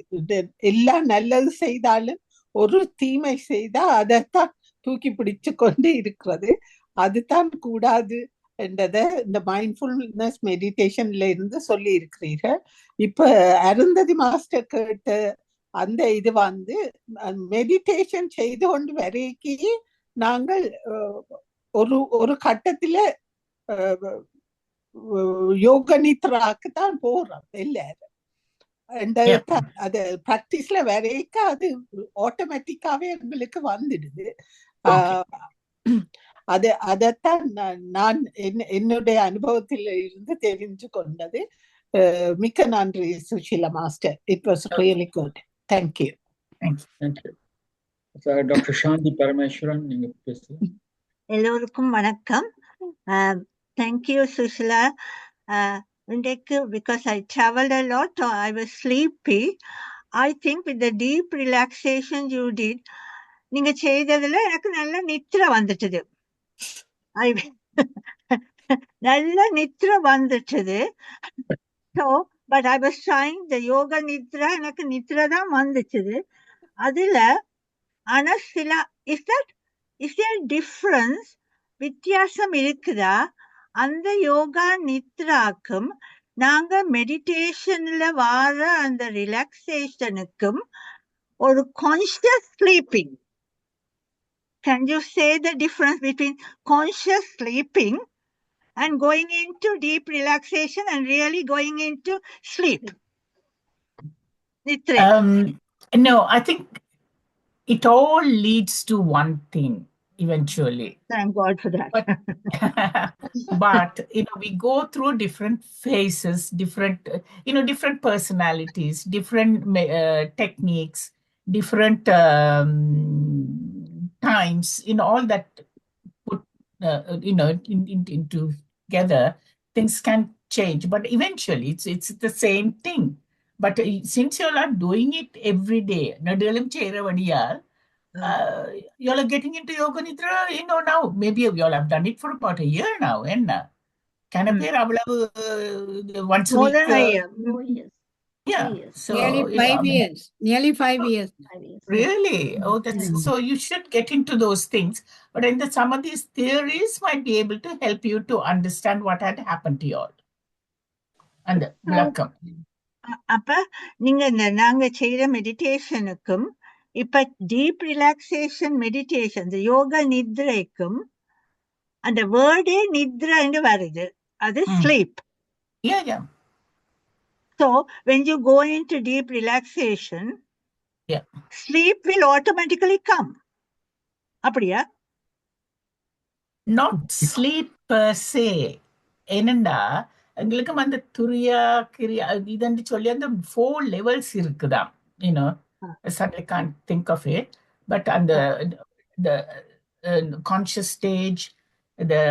எல்லாம் நல்லது செய்தாலும் ஒரு தீமை செய்தா அதைத்தான் தூக்கி பிடிச்சு கொண்டு இருக்கிறது. அதுதான் கூடாது என்றதை இந்த மைண்ட்ஃபுல்னஸ் மெடிடேஷன்ல இருந்து சொல்லி இருக்கிறீர்கள். இப்ப அருந்ததி மாஸ்டர் கேட்ட அந்த இது வந்து மெடிடேஷன் செய்து கொண்டு வரைக்கி நாங்கள் ஒரு கட்டத்துல யோக நித்ராக்கு தான் போறோம் எல்லாரும். அது பிராக்டிஸ்ல வரைக்க அது ஆட்டோமேட்டிக்காவே எங்களுக்கு வந்துடுது. அதைத்தான் நான் என்னுடைய அனுபவத்தில் இருந்து தெரிஞ்சு கொண்டது. மிக்க நன்றி Susheela master. It was really good. Thank you. Thank you. Doctor Shanthi Parameswaran நீங்க பேசுங்க. எல்லோருக்கும் வணக்கம். தேங்க்யூ சுஷிலா. இன்றைக்கு because I traveled a lot, I was sleepy. I think with the deep relaxation you did, நீங்க செய்ததுல எனக்கு நல்ல நித்திரை வந்துட்டது. நல்ல நித்திரை வந்துட்டது. So but I was trying the yoga nidra, எனக்கு நித்ரா தான் வந்துச்சுது. அதுல ஆனா சில is there difference, வித்தியாசம் இருக்குதா அந்த யோகா நித்ராக்கும் நாங்க மெடிடேஷன்ல வார அந்த ரிலாக்ஸேஷனுக்கும் ஒரு conscious sleeping? Can you say the difference between conscious sleeping and going into deep relaxation and really going into sleep? No, I think it all leads to one thing eventually. Thank God for that. But we go through different phases, different personalities, different techniques, different times, all that put, into together, things can change. But eventually, it's the same thing. But since you all are doing it every day, நடுவிலும் செய்றபடியால், you all are getting into yoga nidra, now. Maybe you all have done it for about a year now. என்ன கன பேர் அவ்வளவு once a More week. than a year. 4 years. Yeah. 3 years. So Nearly I 5 mean, years. Nearly 5 years. 5 years. really? Oh, that's so you should get into those things. But in some of these theories might be able to help you to understand what had happened to you all. And welcome. அப்ப நீங்க நாங்க செய்யற மெடிடேஷனுக்கும் இப்ப deep relaxation meditation yoga நித்ரைக்கும் அந்த வேர்டே நித்ரன்னு வருது. அது sleep. Yeah. So when you go into deep relaxation, sleep will automatically come. அப்படியா? Not sleep per se. என்னண்டா எங்களுக்கும் அந்த துரியா கிரியா இதுன்னு சொல்லி அந்த 4 levels இருக்குதாம். Suddenly can't think of it. But the conscious stage, the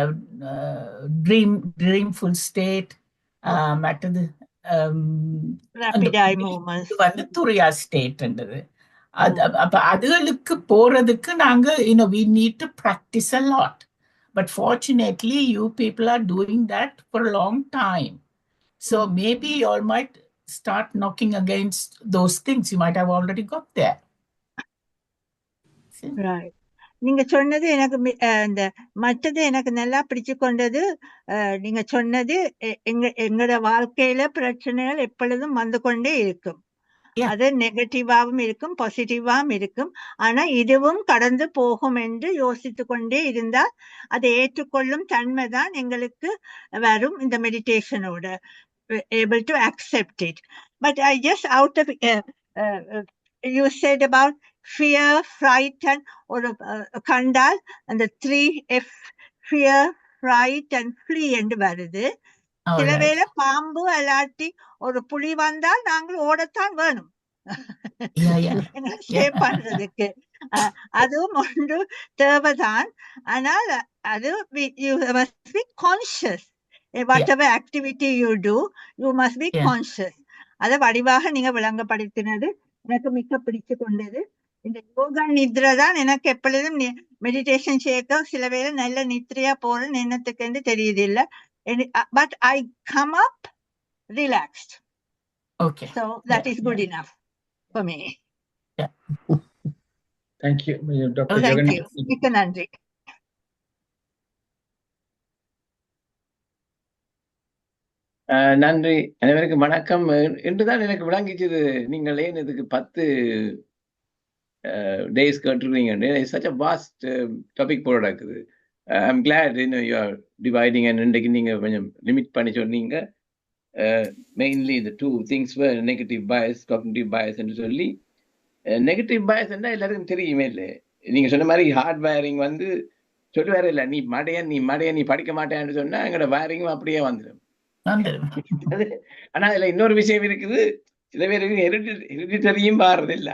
dreamful state, மற்றது rapid eye movements. வந்து துரியா ஸ்டேட்ன்றது. அப்ப அதுகளுக்கு போறதுக்கு நாங்க we need to practice a lot. But fortunately, you people are doing that for a long time. So maybe you all might start knocking against those things. You might have already got there. Right. நீங்க சொன்னது எனக்கு இந்த மற்றது எனக்கு நல்லா பிடிச்சு கொண்டது. நீங்க சொன்னது எங்களோட வாழ்க்கையில பிரச்சனைகள் எப்பொழுதும் வந்து கொண்டே இருக்கும். அது நெகட்டிவாவும் இருக்கும், பாசிட்டிவாவும் இருக்கும். ஆனா இதுவும் கடந்து போகும் என்று யோசித்து கொண்டே இருந்தால் அதை ஏற்றுக்கொள்ளும் தன்மைதான் எங்களுக்கு வரும் இந்த மெடிடேஷனோட. able to accept it. But I just out of you said about fear, fright, and or kandal, and the 3F: fear, fright, and flee என்று வருது. சில வேளை பாம்பு அல்லாட்டி ஒரு புலி வந்தால் நாங்கள் ஓடத்தான் வேணும் சேவ் பண்றதுக்கு. அதுவும் ஒன்று தேவைதான். ஆனால் அது you must be conscious. Whatever activity you do, you must be conscious. அதை வடிவாக நீங்க விளங்கப்படுத்தினது எனக்கு மிக்க பிடிச்சு கொண்டது. இந்த யோகா நித்ரை தான் எனக்கு எப்பொழுதும் மெடிடேஷன் செய்ய சில வேளை நல்ல நித்ரையா போறேன்னு என்னத்துக்கு தெரியுது இல்ல. But I come up relaxed. Okay. So that is good enough for me. Yeah. Thank you, Dr. Thank Jagan. you. மிக்க நன்றி. நன்றி. அனைவருக்கும் வணக்கம். இன்றுதான் எனக்கு விளங்கிச்சது நீங்கள் ஏன் இதுக்கு 10 days கேட்டுருக்கீங்க. such a vast topic போல இருக்குது. I'm glad you are dividing, and இன்றைக்கு நீங்க கொஞ்சம் லிமிட் பண்ணி சொன்னீங்க. Mainly the 2 things were negative bias, cognitive bias என்று சொல்லி. நெகட்டிவ் bias என்ன எல்லாருக்கும் தெரியுமே இல்லை. நீங்க சொன்ன மாதிரி ஹார்ட் வயரிங் வந்து சொல்லுவாரு இல்லை, நீ மடையன் நீ படிக்க மாட்டேன்னு சொன்னா எங்களோட வயரிங்கும் அப்படியே வந்துடும். ஆனா இதுல இன்னொரு விஷயம் இருக்குது. சில பேருக்கு ஹெரிடிட்டரியும் பாடுறது இல்ல.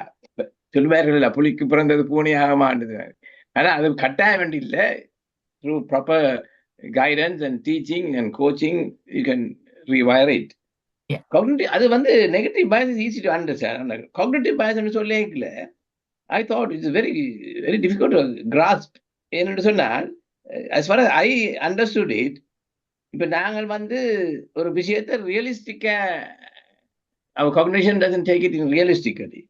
சொல்லுவார்கள் இல்ல, புலிக்கு பிறந்தது பூனை ஆக மாட்டது. ஆனா அது கட்டாய வேண்டி இல்லை. Through proper guidance and teaching and coaching you can rewire it. அது வந்து negative bias is easy to understand. Cognitive bias சொல்லிக்கல, I thought it's very very difficult to grasp. என்னென்னு சொன்னால், as far as I understood it, இப்ப நாங்கள் வந்து ஒரு விஷயத்தை ரியலிஸ்டிக்கா, our cognition doesn't take it in realistically.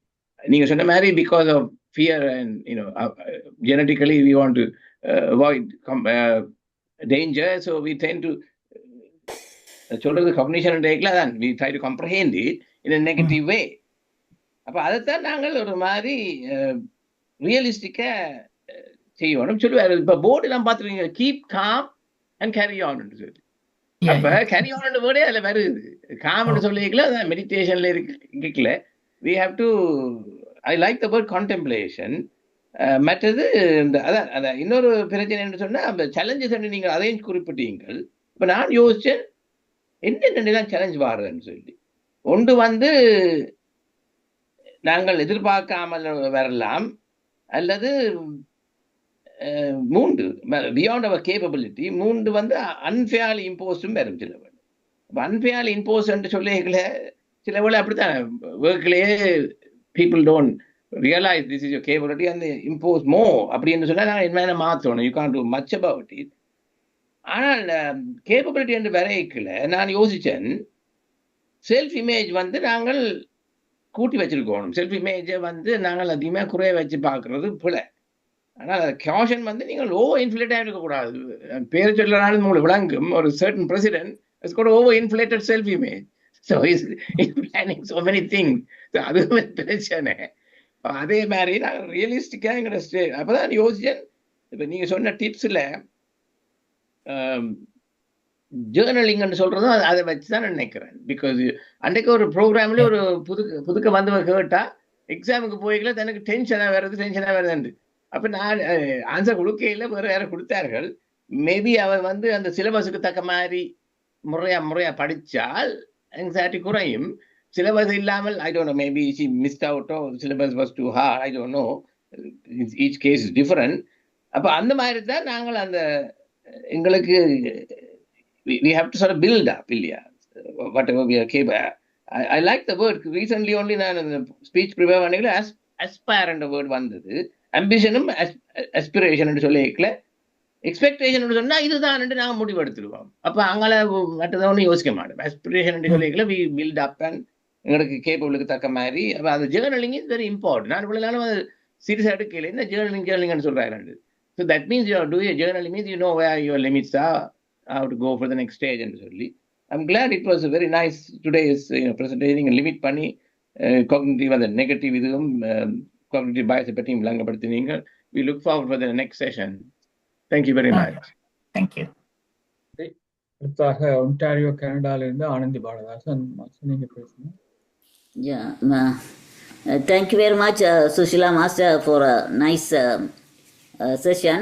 நீங்க சொன்ன மாதிரி because of fear and genetically we want to avoid danger, so we tend to சொல்றது cognition டேக்ல தான் we try to comprehend it in a negative way. அப்ப அதைத்தான் நாங்கள் ஒரு மாதிரி ரியலிஸ்டிக்கா செய்யணும் சொல்லுவாரு. இப்ப போர்டு எல்லாம் பார்த்துருக்கீங்க, keep com and carry on சொல்லி. அப்ப கேரி ஆன் வேர்டே அதுல வருது. காம்னு சொல்லிக்கல, அதான் மெடிடேஷன்ல இருக்கல. we have to, I like the word contemplation. மற்றது அதான் இன்னொரு பிரச்சனை என்று சொன்னா, அந்த சேலஞ்சஸ் நீங்க அதையும் குறிப்பிட்டீங்கள். இப்ப நான் யோசிச்சேன் என்னென்னலாம் சேலஞ்ச் வாடுறேன்னு சொல்லி. ஒன்று வந்து நாங்கள் எதிர்பார்க்காமல் வரலாம், அல்லது மூன்று பியாண்ட் அவர் கேப்பபிலிட்டி, மூன்று வந்து அன்ஃபேர்லி இம்போஸ்டும் வரும் சில வேலை. இப்போ அன்ஃபேர்லி இம்போஸ் என்று சொல்லிக்கல சில வேலை அப்படித்தான் ஒர்க்லேயே people don't realise this is your capability அந்த இம்போஸ் மோ அப்படின்னு சொன்னால் நாங்கள் என்ன மாற்றணும், you can do much about it. ஆனால் கேப்பபிலிட்டி என்று வரைக்கல நான் யோசித்தேன், செல்ஃப் இமேஜ் வந்து நாங்கள் கூட்டி வச்சிருக்கணும். செல்ஃப் இமேஜை வந்து நாங்கள் அதிகமாக குறைய வச்சு பார்க்குறது பிள்ளை. ஆனால் காஷன் வந்து நீங்கள் ஓவர் இன்ஃப்ளேட்டாக இருக்கக்கூடாது. பேர் சொல்லனாலும் உங்களுக்கு விளங்கும், ஒரு சர்டன் பிரசிடென்ட் இஸ் கூட over inflated self image. So is planning so many thing. அதுவுமே பிரச்சனை. அதே மாதிரி நாங்கள் ரியலிஸ்டிக்காக எங்களோட அப்போ தான் யோசிச்சேன். இப்போ நீங்கள் சொன்ன டிப்ஸில் ஜேர்னலிங்னு சொல்கிறதும் அதை வச்சு தான் நினைக்கிறேன். பிகாஸ் அன்றைக்கு ஒரு ப்ரோக்ராம்லேயே ஒரு புதுக்க வந்தவங்க கேட்டால் எக்ஸாமுக்கு போய்க்கல தனக்கு டென்ஷனாக வருது. அப்போ நான் ஆன்சர் கொடுக்கையில் வேறு யாரும் கொடுத்தார்கள். மேபி அவர் வந்து அந்த சிலபஸுக்கு தக்க மாதிரி முறையாக படித்தால் anxiety குறையும். சிலபஸ் இல்லாமல் I don't know, maybe she missed அவுட்டோ, syllabus was too hard, I don't know, each case is different. அப்போ அந்த மாதிரி தான் நாங்கள் அந்த எங்களுக்கு we have to sort of build up, இல்லையா, whatever we are capable. I like the word. Recently only நான் அந்த ஸ்பீச் ப்ரிப்பேர் பண்ணிக்கல aspire என்ற வேர்ட் வந்தது. அம்பிஷனும் அஸ்பிரேஷன் சொல்லிக்கல, எக்ஸ்பெக்டேஷன் சொன்னா இதுதான் நாங்கள் முடிவெடுத்துடுவோம். அப்போ அங்கே மற்றதான் ஒன்றும் யோசிக்க மாட்டோம். அஸ்பிரேஷன் சொல்லிக்கல வி பில்ட் அப் அண்ட் எங்களுக்கு கேப்பபிளுக்கு தக்க மாதிரி. அப்போ அந்த ஜேர்னலிங் இஸ் வெரி இம்பார்ட்டன்ட். நான் இவ்வளோ நாளும் அது சீரியஸாக எடுக்கல, என்ன ஜேர்னலிங்னு சொல்கிறாங்க. So that means you are doing journaling means you know where your limits are, how to go for the next stage and சொல்லி. I'm glad it was a very nice today's presentation. limit பண்ணி cognitive and negative இதுவும் cognitive bias பற்றியும் விளங்கப்படுத்தினீங்க. We look forward for the next session. Thank you very much. Thank you. அடுத்தாக Ontario கனடாவிலிருந்து ஆனந்தி பாலதாசன் நீங்க பேசுங்க. Thank you very much, Sushila Master, for a nice session.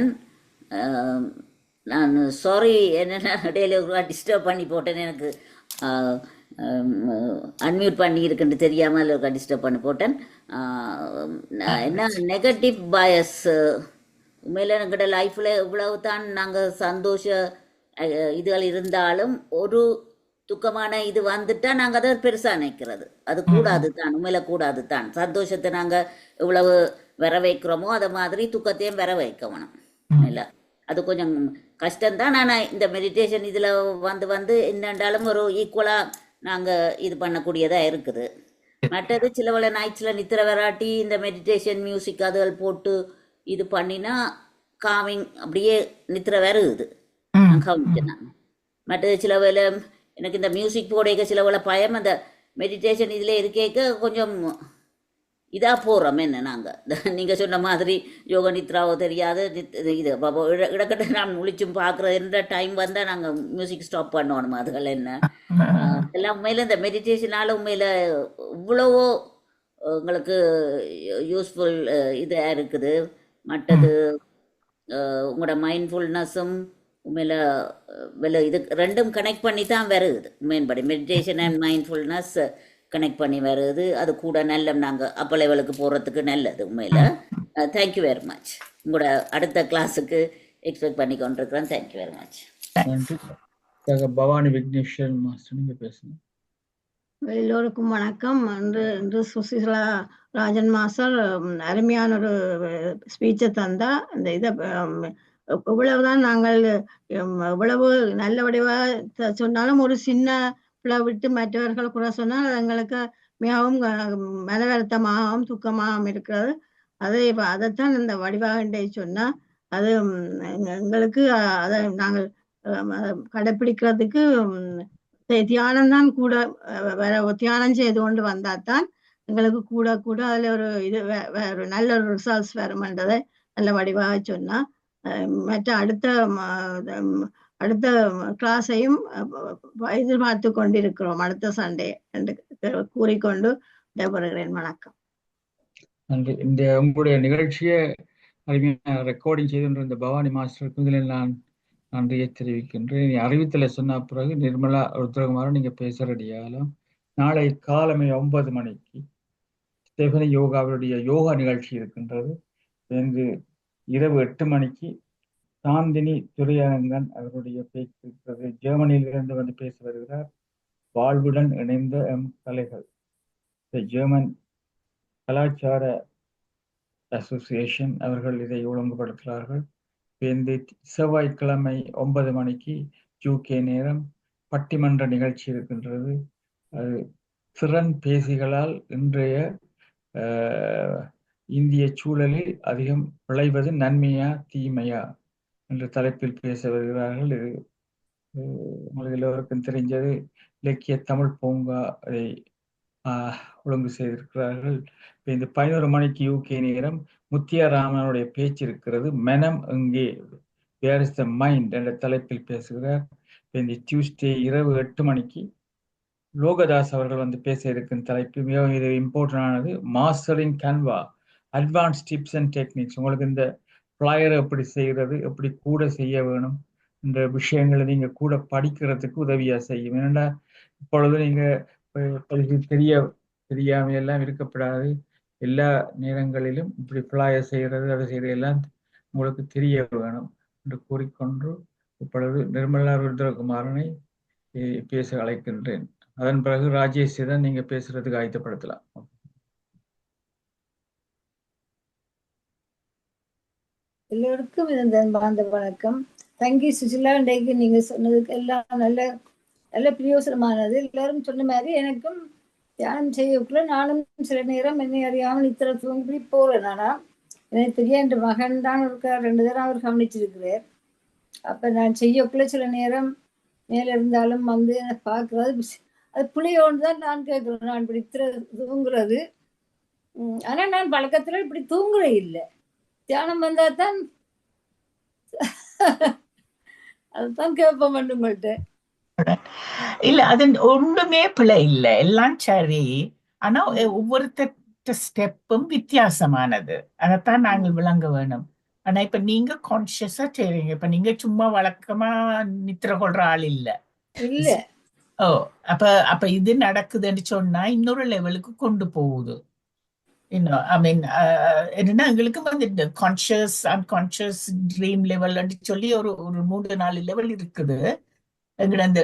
நான் sorry, என்னென்னா இடையில ஒரு டிஸ்டர்ப் பண்ணி போட்டேன். எனக்கு அன்மியூட் பண்ணி இருக்குன்னு தெரியாமல் ஒரு டிஸ்டர்ப் பண்ணி போட்டேன். என்ன நெகட்டிவ் பயஸ் உண்மையில் எங்கள்கிட்ட லைஃப்பில் இவ்வளவு தான் நாங்கள் சந்தோஷ இதுகள் இருந்தாலும் ஒரு துக்கமான இது வந்துட்டால் நாங்கள் அதை பெருசாக நினைக்கிறது. அது கூடாது தான், உண்மையில கூடாது தான். சந்தோஷத்தை நாங்கள் இவ்வளவு வர வைக்கிறோமோ அதை மாதிரி துக்கத்தையும் வர வைக்கணும். இல்லை, அது கொஞ்சம் கஷ்டம்தான். ஆனால் இந்த மெடிடேஷன் இதில் வந்து என்னென்றாலும் ஒரு ஈக்குவலாக நாங்கள் இது பண்ணக்கூடியதாக இருக்குது. மற்றது சிலவளை நைட்ஸில் நித்திர வராட்டி இந்த மெடிடேஷன் மியூசிக் அதுகள் போட்டு இது பண்ணினா காமிங் அப்படியே நித்திர வருது. நான் கவனிச்சேன். மற்றது சில வேலை எனக்கு இந்த மியூசிக் போடைக்க சில வேலை பயம், அந்த மெடிடேஷன் இதில் இருக்கேக்க கொஞ்சம் இதாக போகிறோம். என்ன நாங்கள் நீங்கள் சொன்ன மாதிரி யோக நித்ராவோ தெரியாது இது இடக்கட்ட நான் முழிச்சும் பார்க்குறது எந்த டைம் வந்தால் நாங்கள் மியூசிக் ஸ்டாப் பண்ணணும். அதுகள் என்ன எல்லாம் உண்மையில் இந்த மெடிடேஷனால் உண்மையில் இவ்வளவோ உங்களுக்கு யூஸ்ஃபுல் இதாக இருக்குது. மற்றது உங்களோட மைண்ட்ஃபுல்னஸும் உண்மையில் இது ரெண்டும் கனெக்ட் பண்ணி தான் வருது. உண்மையின்படி மெடிடேஷன் அண்ட் மைண்ட்ஃபுல்னஸ் கனெக்ட் பண்ணி வருது. அது கூட நல்ல நாங்கள் அப்போ லெவலுக்கு போகிறதுக்கு நல்லது உண்மையில். Thank you very much. உங்களோட அடுத்த கிளாஸுக்கு எக்ஸ்பெக்ட் பண்ணி கொண்டிருக்கிறேன். Thank you very much. Bhavani Vigneshwar master நீங்க பேசுங்க. எல்லோருக்கும் வணக்கம். இன்று சுசிலா ராஜன் மாஸ்டர் அருமையான ஒரு ஸ்பீச்சை தந்தா. அந்த இதை இவ்வளவுதான் நாங்கள் இவ்வளவு நல்ல வடிவாக சொன்னாலும் ஒரு சின்ன விட்டு மற்றவர்கள் குறை சொன்னால் எங்களுக்கு மிகவும் மன வருத்தமாகவும் துக்கமாகவும் இருக்கிறது. அதைத்தான் இந்த வடிவாக சொன்னா அது எங்களுக்கு அதை நாங்கள் கடைப்பிடிக்கிறதுக்கு தியானம்தான் கூட தியானம் செய்து கொண்டு வந்தாதான் எங்களுக்கு கூட கூட அதுல ஒரு இது ஒரு நல்ல ஒரு ரிசல்ட்ஸ் வருமென்றதை நல்ல வடிவாக சொன்னா. மற்ற அடுத்த கிளாஸையும் எதிர்பார்த்து கொண்டிருக்கிறோம், அடுத்த சண்டே என்று கூறிக்கொண்டு விடைபெறுகிறேன். வணக்கம். நன்றி. இந்த உங்களுடைய நிகழ்ச்சியை ரெக்கார்டிங் செய்திருந்த பவானி மாஸ்டருக்கு இதில் நான் நன்றியை தெரிவிக்கின்றேன். அறிவித்தலை சொன்ன பிறகு நிர்மலா ருத்ரகுமாரன் நீங்க பேச ரெடியாகலாம். நாளை காலமே 9 மணிக்கு ஸ்டெஃபனி யோகாவுடைய யோகா நிகழ்ச்சி இருக்கின்றது. இரவு 8 மணிக்கு சாந்தினி துரையரங்கன் அவருடைய பேச்சு இருக்கிறது. ஜெர்மனியிலிருந்து வந்து பேசி வருகிறார். வாழ்வுடன் இணைந்த கலைகள், ஜெர்மன் கலாச்சார அசோசியேஷன் அவர்கள் இதை ஒழுங்குபடுத்துகிறார்கள். இந்த செவ்வாய்க்கிழமை 9 மணிக்கு UK நேரம் பட்டிமன்ற நிகழ்ச்சி இருக்கின்றது. அது திறன் பேசிகளால் இன்றைய இந்திய சூழலில் அதிகம் விளைவது நன்மையா தீமையா என்ற தலைப்பில் பேச வருகிறார்கள். இது உங்களுக்கு எல்லோருக்கும் தெரிஞ்சது. இலக்கிய தமிழ் பூங்கா அதை ஒழுங்கு செய்திருக்கிறார்கள். இந்த 11 மணிக்கு UK நேரம் முத்தியாராமனுடைய பேச்சு இருக்கிறது. மனம் எங்கே, வேர் இஸ் த மைண்ட் என்ற தலைப்பில் பேசுகிறார். இந்த டியூஸ்டே இரவு 8 மணிக்கு லோகதாஸ் அவர்கள் வந்து பேச இருக்கும் தலைப்பு மிகவும் இது இம்பார்ட்டன்டானது. Mastering Canva, advance tips and techniques. உங்களுக்கு இந்த ஃப்ளையரை எப்படி செய்கிறது, எப்படி கூட செய்ய வேணும் என்ற விஷயங்களை நீங்கள் கூட படிக்கிறதுக்கு உதவியாக செய்யும். ஏன்னா இப்பொழுது நீங்கள் தெரியாமையெல்லாம் இருக்கப்படாது. எல்லா நேரங்களிலும் இப்படி ஃப்ளையர் செய்கிறது, அதை செய்கிறது எல்லாம் உங்களுக்கு தெரிய வேணும் என்று கூறிக்கொண்டு இப்பொழுது நிர்மலா ருத்ரகுமாரனை பேச அழைக்கின்றேன். அதன் பிறகு ராஜேஷ் தான் நீங்க பேசுறதுக்கு ஆயத்தப்படுத்தலாம். எல்லோருக்கும் இந்த அன்பார்ந்த வணக்கம். தேங்க்யூ சுசிலா. இன்றைக்கு நீங்க சொன்னதுக்கு எல்லாம் நல்ல நல்ல பிரயோசனமானது. எல்லாரும் சொன்ன மாதிரி எனக்கும் தியானம் செய்யக்குள்ள நானும் சில நேரம் என்னை அறியாமல் இத்தனை தூங்கி போறேன். ஆனா எனக்கு தெரிய என் மகன் தான் இருக்க 2 தடவை அவர் கவனிச்சிருக்கிறார். அப்ப நான் செய்யக்குள்ள சில நேரம் மேல இருந்தாலும் வந்து பார்க்கறது அது புளியோன்னு தான் நான் கேட்கிறேன். நான் இப்படி தூங்குறது. ஆனா நான் பழக்கத்துல இப்படி தூங்குறே இல்லை. தியானம் வந்தா தான் அதுதான் கேட்போம் உங்கள்கிட்ட. இல்ல அது ஒண்ணுமே பிழை இல்லை, எல்லாம் சரி. ஆனா ஒவ்வொருத்த ஸ்டெப்பும் வித்தியாசமானது. அதைத்தான் நாங்கள் விளங்க வேணும். ஆனா இப்ப நீங்க கான்சியஸா செய்றீங்க. இப்ப நீங்க சும்மா வழக்கமா நித்திர கொள்ற ஆள் இல்ல. இல்ல. அப்ப இது நடக்குதுன்னு சொன்னா இன்னொரு லெவலுக்கு கொண்டு போகுது. என்னன்னா எங்களுக்கு வந்து இந்த கான்சியஸ் அன்கான்சியஸ் ட்ரீம் லெவல் சொல்லி ஒரு 3-4 லெவல் இருக்குது. எங்களோட அந்த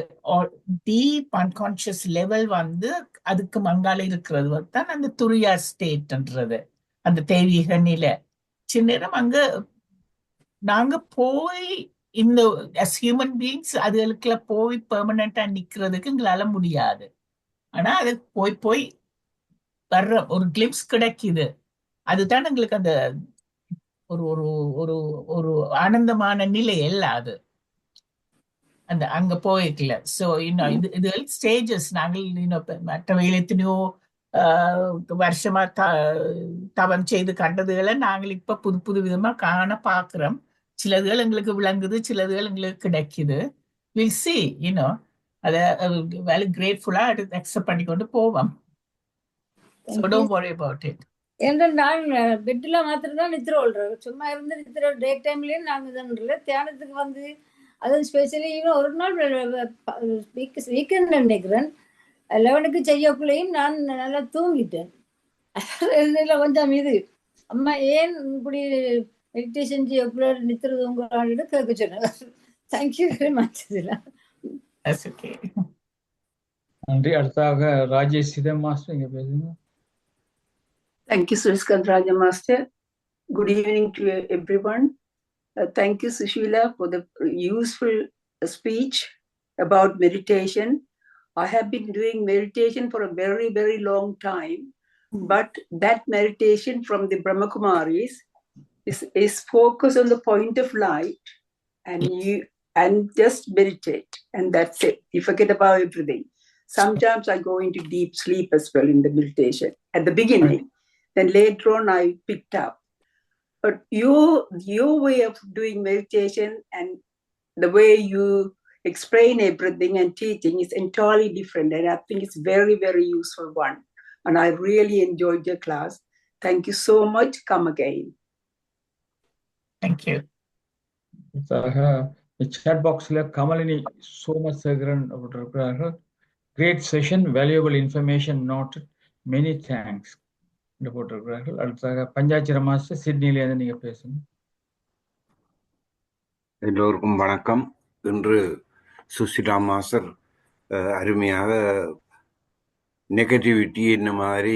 டீப் அன்கான்சியஸ் லெவல் வந்து அதுக்கு மங்கால இருக்கிறது தான் அந்த துரியா ஸ்டேட்ன்றது, அந்த தெய்வீக நிலை. சில நேரம் அங்க நாங்க போய் இந்த ஹியூமன் பீயிங்ஸ் அதுகளுக்குள்ள போய் பெர்மனண்டா நிக்கிறதுக்கு எங்களால முடியாது. ஆனா அது போய் வர்ற ஒரு கிளிப்ஸ் கிடைக்குது. அதுதான் எங்களுக்கு அந்த ஒரு ஒரு ஒரு ஒரு ஆனந்தமான நிலை எல்லாம் அது அந்த அங்க போயிக்கல. ஸோ இது ஸ்டேஜஸ். நாங்கள் மற்ற எத்தனையோ வருஷமா தவம் செய்து கண்டதுகளை நாங்கள் இப்ப புது விதமா காண பாக்குறோம். சிலதுகள் எங்களுக்கு விளங்குது, சிலதுகள் எங்களுக்கு கிடைக்குது. வில் சி அதை வெரி கிரேட்ஃபுல்லா அக்செப்ட் பண்ணிக்கொண்டு போவோம். So don't worry about it. என்று நான் பெட்ல மாத்திரம் தான் நித்திர கொள்றேன். சும்மா இருந்து நித்திர டே டைம்லயே நாங்க இதன்றல தியானத்துக்கு வந்து அது ஸ்பெஷலி ஒரு நாள் வீக்கெண்ட் நினைக்கிறேன் 11க்கு செய்யக்குள்ளேயும் நான் நல்லா தூங்கிட்டேன். கொஞ்சம் இது அம்மா ஏன் இப்படி மெடிடேஷன் செய்யக்குள்ள நித்திர தூங்குறான்னு கேட்க சொன்னாங்க. Thank you very much. நன்றி. அடுத்தாக ராஜேஷ் மாஸ்டர் இங்க பேசுங்க. Thank you, Suriskanth Raja Master. Good evening to everyone. Thank you, Sushila, for the useful speech about meditation. I have been doing meditation for a very, very long time, but that meditation from the Brahma Kumaris is focused on the point of light, and just meditate, and that's it. You forget about everything. Sometimes I go into deep sleep as well in the meditation at the beginning. Then later on I picked up. But your way of doing meditation and the way you explain everything and teaching is entirely different. And I think it's very, very useful one. And I really enjoyed your class. Thank you so much. Come again. Thank you. Chat box Kamalini Somasegaran இருக்கிறார்கள். Great session, valuable information noted. Many thanks. போட்டிருக்கிறார்கள். அடுத்ததாக பஞ்சாட்சர master சிட்னில இருந்து நீங்க பேசுங்க. எல்லோருக்கும் வணக்கம். இன்று Susheela master அருமையாக நெகட்டிவிட்டி என்ன மாதிரி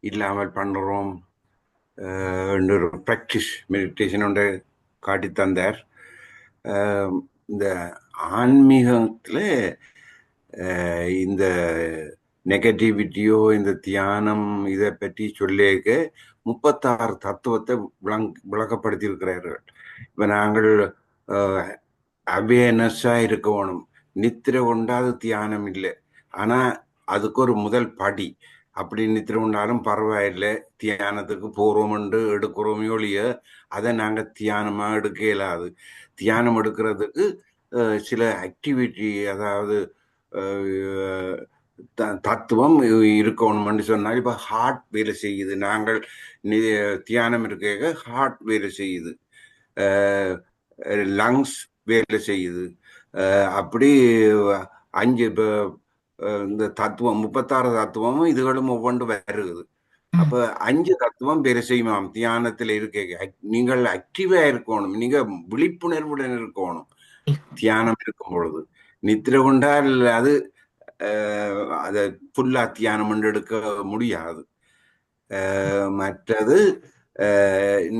இல்லாமல் பண்ணுறோம் என்ற ஒரு ப்ராக்டிஸ் மெடிடேஷன் ஒன்று காட்டி தந்தார். இந்த ஆன்மீகத்தில் இந்த நெகட்டிவிட்டியோ இந்த தியானம் இதை பற்றி சொல்லிக்க 36 தத்துவத்தை விளக்கப்படுத்தியிருக்கிறார்கள். இப்போ நாங்கள் அவேர்னஸாக இருக்கணும். நித்திரை கொண்டாது தியானம் இல்லை, ஆனால் அதுக்கு ஒரு முதல் படி. அப்படி நித்திரை கொண்டாலும் பரவாயில்லை, தியானத்துக்கு போகிறோம்ண்டு எடுக்கிறோமே ஒழிய அதை நாங்கள் தியானமாக எடுக்க இயலாது. தியானம் எடுக்கிறதுக்கு சில ஆக்டிவிட்டி, அதாவது தத்துவம் இருக்கணும்னு சொன்னால், இப்போ ஹார்ட் வேலை செய்யுது. நாங்கள் தியானம் இருக்க ஹார்ட் வேலை செய்யுது, லங்ஸ் வேலை செய்யுது. அப்படி 5 இந்த தத்துவம் 36 தத்துவமும் இதுகளும் ஒவ்வொன்று வருது. அப்ப 5 தத்துவம் வேலை செய்யுமாம் தியானத்துல இருக்க. நீங்கள் ஆக்டிவா இருக்கணும், நீங்க விழிப்புணர்வுடன் இருக்கணும் தியானம் இருக்கும் பொழுது. நித்திரை கொண்டால் அது அதை ஃபுல்லா தியானம் எடுக்க முடியாது. மற்றது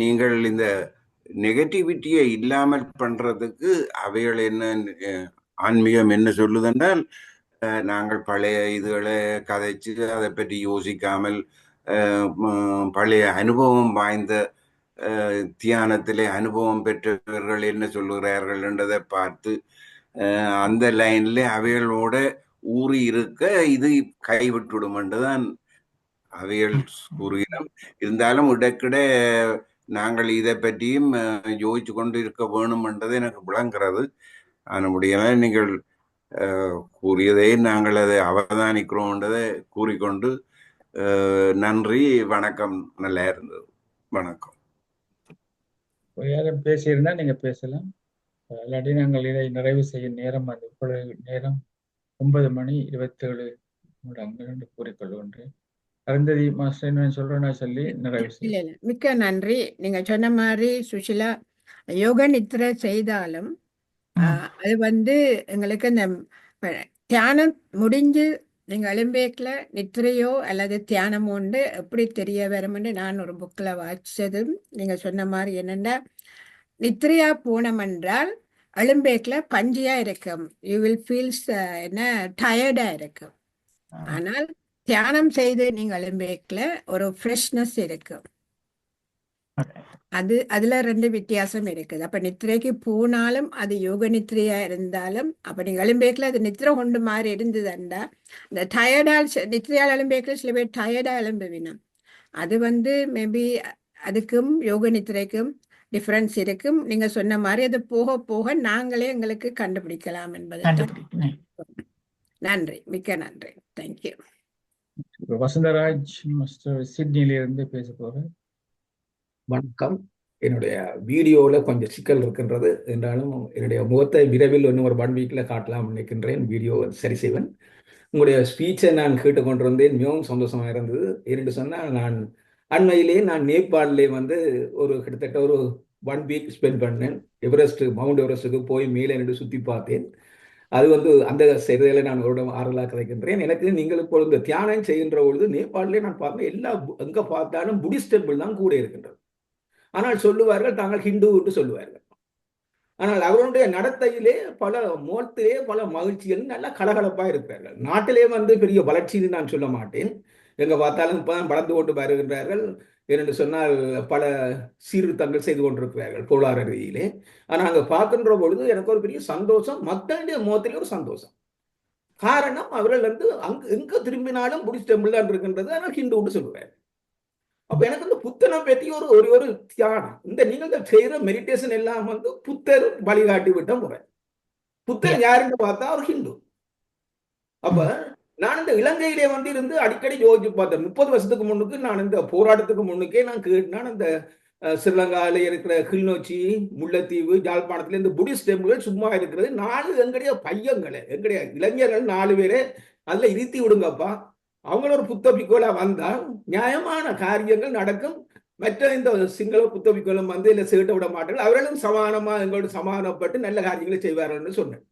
நீங்கள் இந்த நெகட்டிவிட்டியை இல்லாமல் பண்றதுக்கு அவைகள் என்ன, ஆன்மீகம் என்ன சொல்லுதென்றால், நாங்கள் பழைய இதுகளை கதைச்சு அதை பற்றி யோசிக்காமல் பழைய அனுபவம் வாய்ந்த தியானத்திலே அனுபவம் பெற்றவர்கள் என்ன சொல்லுகிறார்கள் என்றதை பார்த்து அந்த லைன்ல அவைகளோட ஊறி இருக்க இது கைவிட்டுடும் என்றுதான் அவைகள் கூறுகிறோம். இருந்தாலும் இடக்கிட நாங்கள் இதை பற்றியும் யோசிச்சு கொண்டு இருக்க வேணும் என்றது எனக்கு விளங்குறது. நம்முடைய நீங்கள் கூறியதை நாங்கள் அதை அவதானிக்கிறோம் என்றதை கூறிக்கொண்டு நன்றி, வணக்கம். நல்லா இருந்தது. வணக்கம். யாரும் பேசியிருந்தா நீங்க பேசலாம், இல்லாட்டி நாங்கள் இதை நிறைவு செய்ய நேரம் அது நேரம் 9:27 என்று கூறிக்கொள்கின்றேன். அருந்ததி மாஸ்டர் என்ன சொல்றேன்னா சொல்லி நிறைவு செய்ய. மிக்க நன்றி. நீங்க சொன்ன மாதிரி சுஷிலா, யோக நித்திரை செய்தாலும் அது எங்களுக்கு இந்த தியானம் முடிஞ்சு நீங்க எழும்பேக்கில் நித்திரையோ அல்லது தியானமோ உண்டு எப்படி தெரிய வரும்னு நான் ஒரு புக்கில் வாசிச்சதும் நீங்க சொன்ன மாதிரி என்னென்னா, நித்திரையா போனோம் என்றால் எழும்பேக்கில் பஞ்சியா இருக்கும், யூ வில் ஃபீல்ஸ் என்ன டயர்டா இருக்கும். ஆனால் தியானம் செய்து நீங்க எழும்பேக்கில் ஒரு ஃப்ரெஷ்னஸ் இருக்கும். அதுல 2 வித்தியாசம் இருக்குது. அப்ப நித்திரைக்கு போனாலும் அது யோக நித்திரையா இருந்தாலும், அப்ப நீங்க எழும்பேக்கில் அது நித்திரை கொண்டு மாதிரி இருந்ததுண்டா, இந்த டயர்டால் நித்திரையால் எழும்பேக்கில் சில பேர் டயர்டா எழும்புவினோம். அது மேபி அதுக்கும் யோக நித்திரைக்கும் டிஃபரன்ஸ் இருக்கும். நீங்க சொன்ன மாதிரி அது போக போக நாங்களே எங்களுக்கு கண்டுபிடிக்கலாம் என்பது. நன்றி, மிக்க நன்றி. தேங்க்யூ. வசந்தராஜ் மாஸ்டர் சிட்னியிலிருந்து பேச போறேன். வணக்கம். என்னுடைய வீடியோவில் கொஞ்சம் சிக்கல் இருக்கின்றது என்றாலும் என்னுடைய முகத்தை விரைவில் இன்னும் ஒரு 1 வீக்கில் காட்டலாம் நினைக்கின்றேன். வீடியோ சரி செய்வேன். உங்களுடைய ஸ்பீச்சை நான் கேட்டுக்கொண்டிருந்தேன், மிகவும் சந்தோஷமாக இருந்தது. என்று சொன்னால், நான் அண்மையிலே நேபாளிலே ஒரு கிட்டத்தட்ட ஒரு 1 வீக் ஸ்பெண்ட் பண்ணேன். மவுண்ட் எவரெஸ்ட்டுக்கு போய் மேலே நின்று சுற்றி பார்த்தேன். அது அந்த செய்திகளை நான் ஒரு ஆறுதலாக கதைக்கின்றேன். எனக்கு நீங்கள் இப்போ இந்த தியானம் செய்கின்ற பொழுது நேபாளிலே நான் பார்த்தேன், எங்கே பார்த்தாலும் புடிஸ்ட் டெம்பிள் தான் கூட இருக்கின்றது. ஆனால் சொல்லுவார்கள் தாங்கள் ஹிந்து என்று சொல்லுவார்கள். ஆனால் அவருடைய நடத்தையிலே பல முகத்திலே பல மகிழ்ச்சிகள், நல்லா கலகலப்பாக இருக்கிறார்கள். நாட்டிலே பெரிய வளர்ச்சின்னு நான் சொல்ல மாட்டேன், எங்க பார்த்தாலும் இப்பதான் வளர்ந்து கொண்டு வருகின்றார்கள் என்று சொன்னால் பல சீர்திருத்தங்கள் செய்து கொண்டிருக்கிறார்கள் பொருளாதார ரீதியிலே. ஆனால் அங்கே பார்க்கின்ற பொழுது எனக்கு ஒரு பெரிய சந்தோஷம், மக்களுடைய முகத்திலே ஒரு சந்தோஷம். காரணம் அவர்கள் எங்க திரும்பினாலும் புடிஸ்ட் டெம்பிள் தான் இருக்கின்றது, ஆனால் ஹிந்துன்னு சொல்லுவார்கள். அப்ப எனக்கு புத்தனை பற்றி ஒரு தியானம், இந்த நீங்கள் செய்யற மெடிடேஷன் எல்லாம் புத்தர் வழிகாட்டி விட்ட முறை. புத்தர் யாருன்னு பார்த்தா ஒரு ஹிந்து. அப்ப நான் இந்த இலங்கையிலே இருந்து அடிக்கடி யோசிச்சு பார்த்தேன். 30 வருஷத்துக்கு முன்னுக்கு நான் இந்த போராட்டத்துக்கு முன்னுக்கே நான் கேட்டான், இந்த ஸ்ரீலங்காவில இருக்கிற கிளிநொச்சி, முல்லைத்தீவு, யாழ்ப்பாணத்துல இந்த புடிஸ்ட் டெம்பிள்கள் சும்மா இருக்கிறது 4 எங்களுடைய பையங்களை, எங்களுடைய இளைஞர்கள் 4 பேரை அதுல இருத்தி விடுங்கப்பா, அவங்கள ஒரு புத்த பிக்கோலா வந்தால் நியாயமான காரியங்கள் நடக்கும், மற்ற இந்த சிங்கள புத்தபிகளும் வந்து இல்லை சீட்ட விட மாட்டார்கள், அவர்களும் சமானமா எங்களோட சமாதானப்பட்டு நல்ல காரியங்களை செய்வார்கள்னு சொன்னேன்.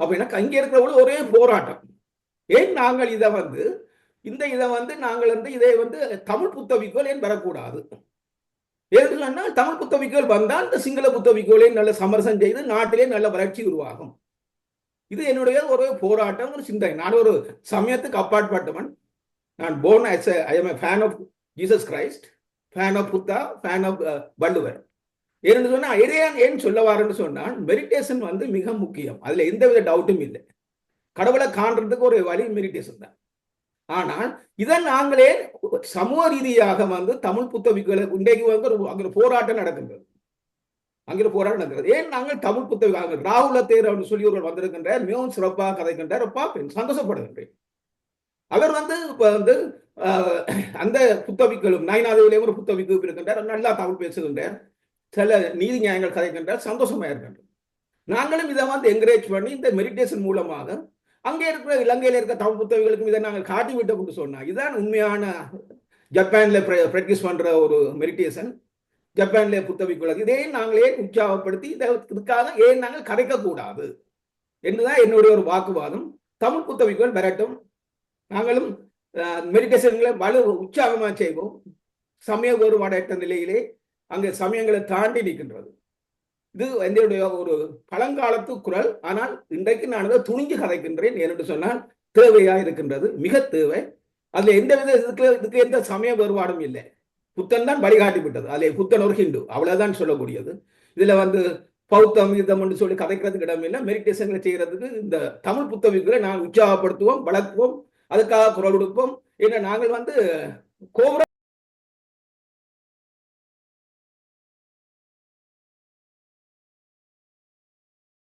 அப்ப எனக்கு அங்கே இருக்கிறவங்களும் ஒரே போராட்டம். ஏன் நாங்கள் இதை வந்து நாங்கள் வந்து இதை வந்து தமிழ் புத்தபிகள் ஏன் வரக்கூடாது? ஏன்னா தமிழ் புத்தபிகள் வந்தால் இந்த சிங்கள புத்தபிகளை நல்ல சமரசம் செய்து நாட்டிலே நல்ல வளர்ச்சி உருவாகும். இது என்னுடைய ஒரு போராட்டம், ஒரு சிந்தனை. நான் ஒரு சமயத்துக்கு அப்பாற்பட்டவன். நான் born as I am a fan of Jesus Christ, fan of Buddha, fan of Valluvar. ஏன்னு சொன்னா ஏன் சொல்ல வாரன்னு சொன்னால் மெடிடேஷன் வந்து மிக முக்கியம். அதுல எந்தவித டவுட்டும் இல்லை. கடவுளை காண்றதுக்கு ஒரு வழி மெடிடேஷன் தான். ஆனால் இதை நாங்களே சமூக ரீதியாக வந்து தமிழ் புத்தபிகளை இன்றைக்கு வந்து அங்கே போராட்டம் நடக்கின்றது. அங்கே போராட்டம் நடக்கிறது. ஏன் நாங்கள் தமிழ் புத்தகம் ராகுல தேரவன் சொல்லி ஒருவர் வந்திருக்கின்றார், மிகவும் சிறப்பாக கதைக்கின்றார், சந்தோஷப்படுகின்றேன். அவர் வந்து இப்ப வந்து அந்த புத்தபிகளும் நயனாதேவிலே ஒரு புத்தபிக்கு இருக்கின்றார், நல்லா தமிழ் பேசுகின்றார், சில நீதி நியாயங்கள் கதைக்கின்றார், சந்தோஷமா இருக்கின்றார். நாங்களும் இதை வந்து என்கரேஜ் பண்ணி இந்த மெடிடேஷன் மூலமாக அங்கே இருக்கிற இலங்கையில இருக்க தமிழ் புத்தகங்களுக்கும் இதை நாங்கள் காட்டி விட்டோம்னு சொன்னா இதுதான் உண்மையான ஜப்பான்ல பிராக்டிஸ் பண்ற ஒரு மெடிடேஷன். ஜப்பான்ல புத்தபிக்குள்ளது இதை நாங்களே உற்சாகப்படுத்தி இதுக்காக ஏன் நாங்கள் கதைக்க கூடாது என்றுதான் என்னுடைய ஒரு வாக்குவாதம். தமிழ் புத்தபிக்குள் வரட்டும், நாங்களும் மெடிடேஷன்களை உற்சாகமா செய்வோம். சமய வேறுபாடற்ற நிலையிலே அங்கே சமயங்களை தாண்டி நிற்கின்றது. இது என்னுடைய ஒரு பழங்காலத்து குரல். ஆனால் இன்றைக்கு நான் அதை துணிஞ்சு கதைக்கின்றேன். என்று சொன்னால் தேவையா இருக்கின்றது, மிக தேவை. அதுல எந்த வித இதுக்கு எந்த சமய வேறுபாடும் இல்லை. புத்தன் தான் வழிகாட்டி விட்டது. அதில் புத்தன் ஒரு ஹிந்து, அவ்வளவுதான் சொல்லக்கூடியது. இதுல வந்து பௌத்தம் யுத்தம் என்று சொல்லி கதைக்கிறதுக்கு இடமில்லை. மெடிடேஷன்களை செய்யறதுக்கு இந்த தமிழ் புத்தகங்களை நாங்கள் உற்சாகப்படுத்துவோம், வளர்ப்போம், அதுக்காக குரல் கொடுப்போம். ஏன்னா நாங்கள் வந்து கோபுர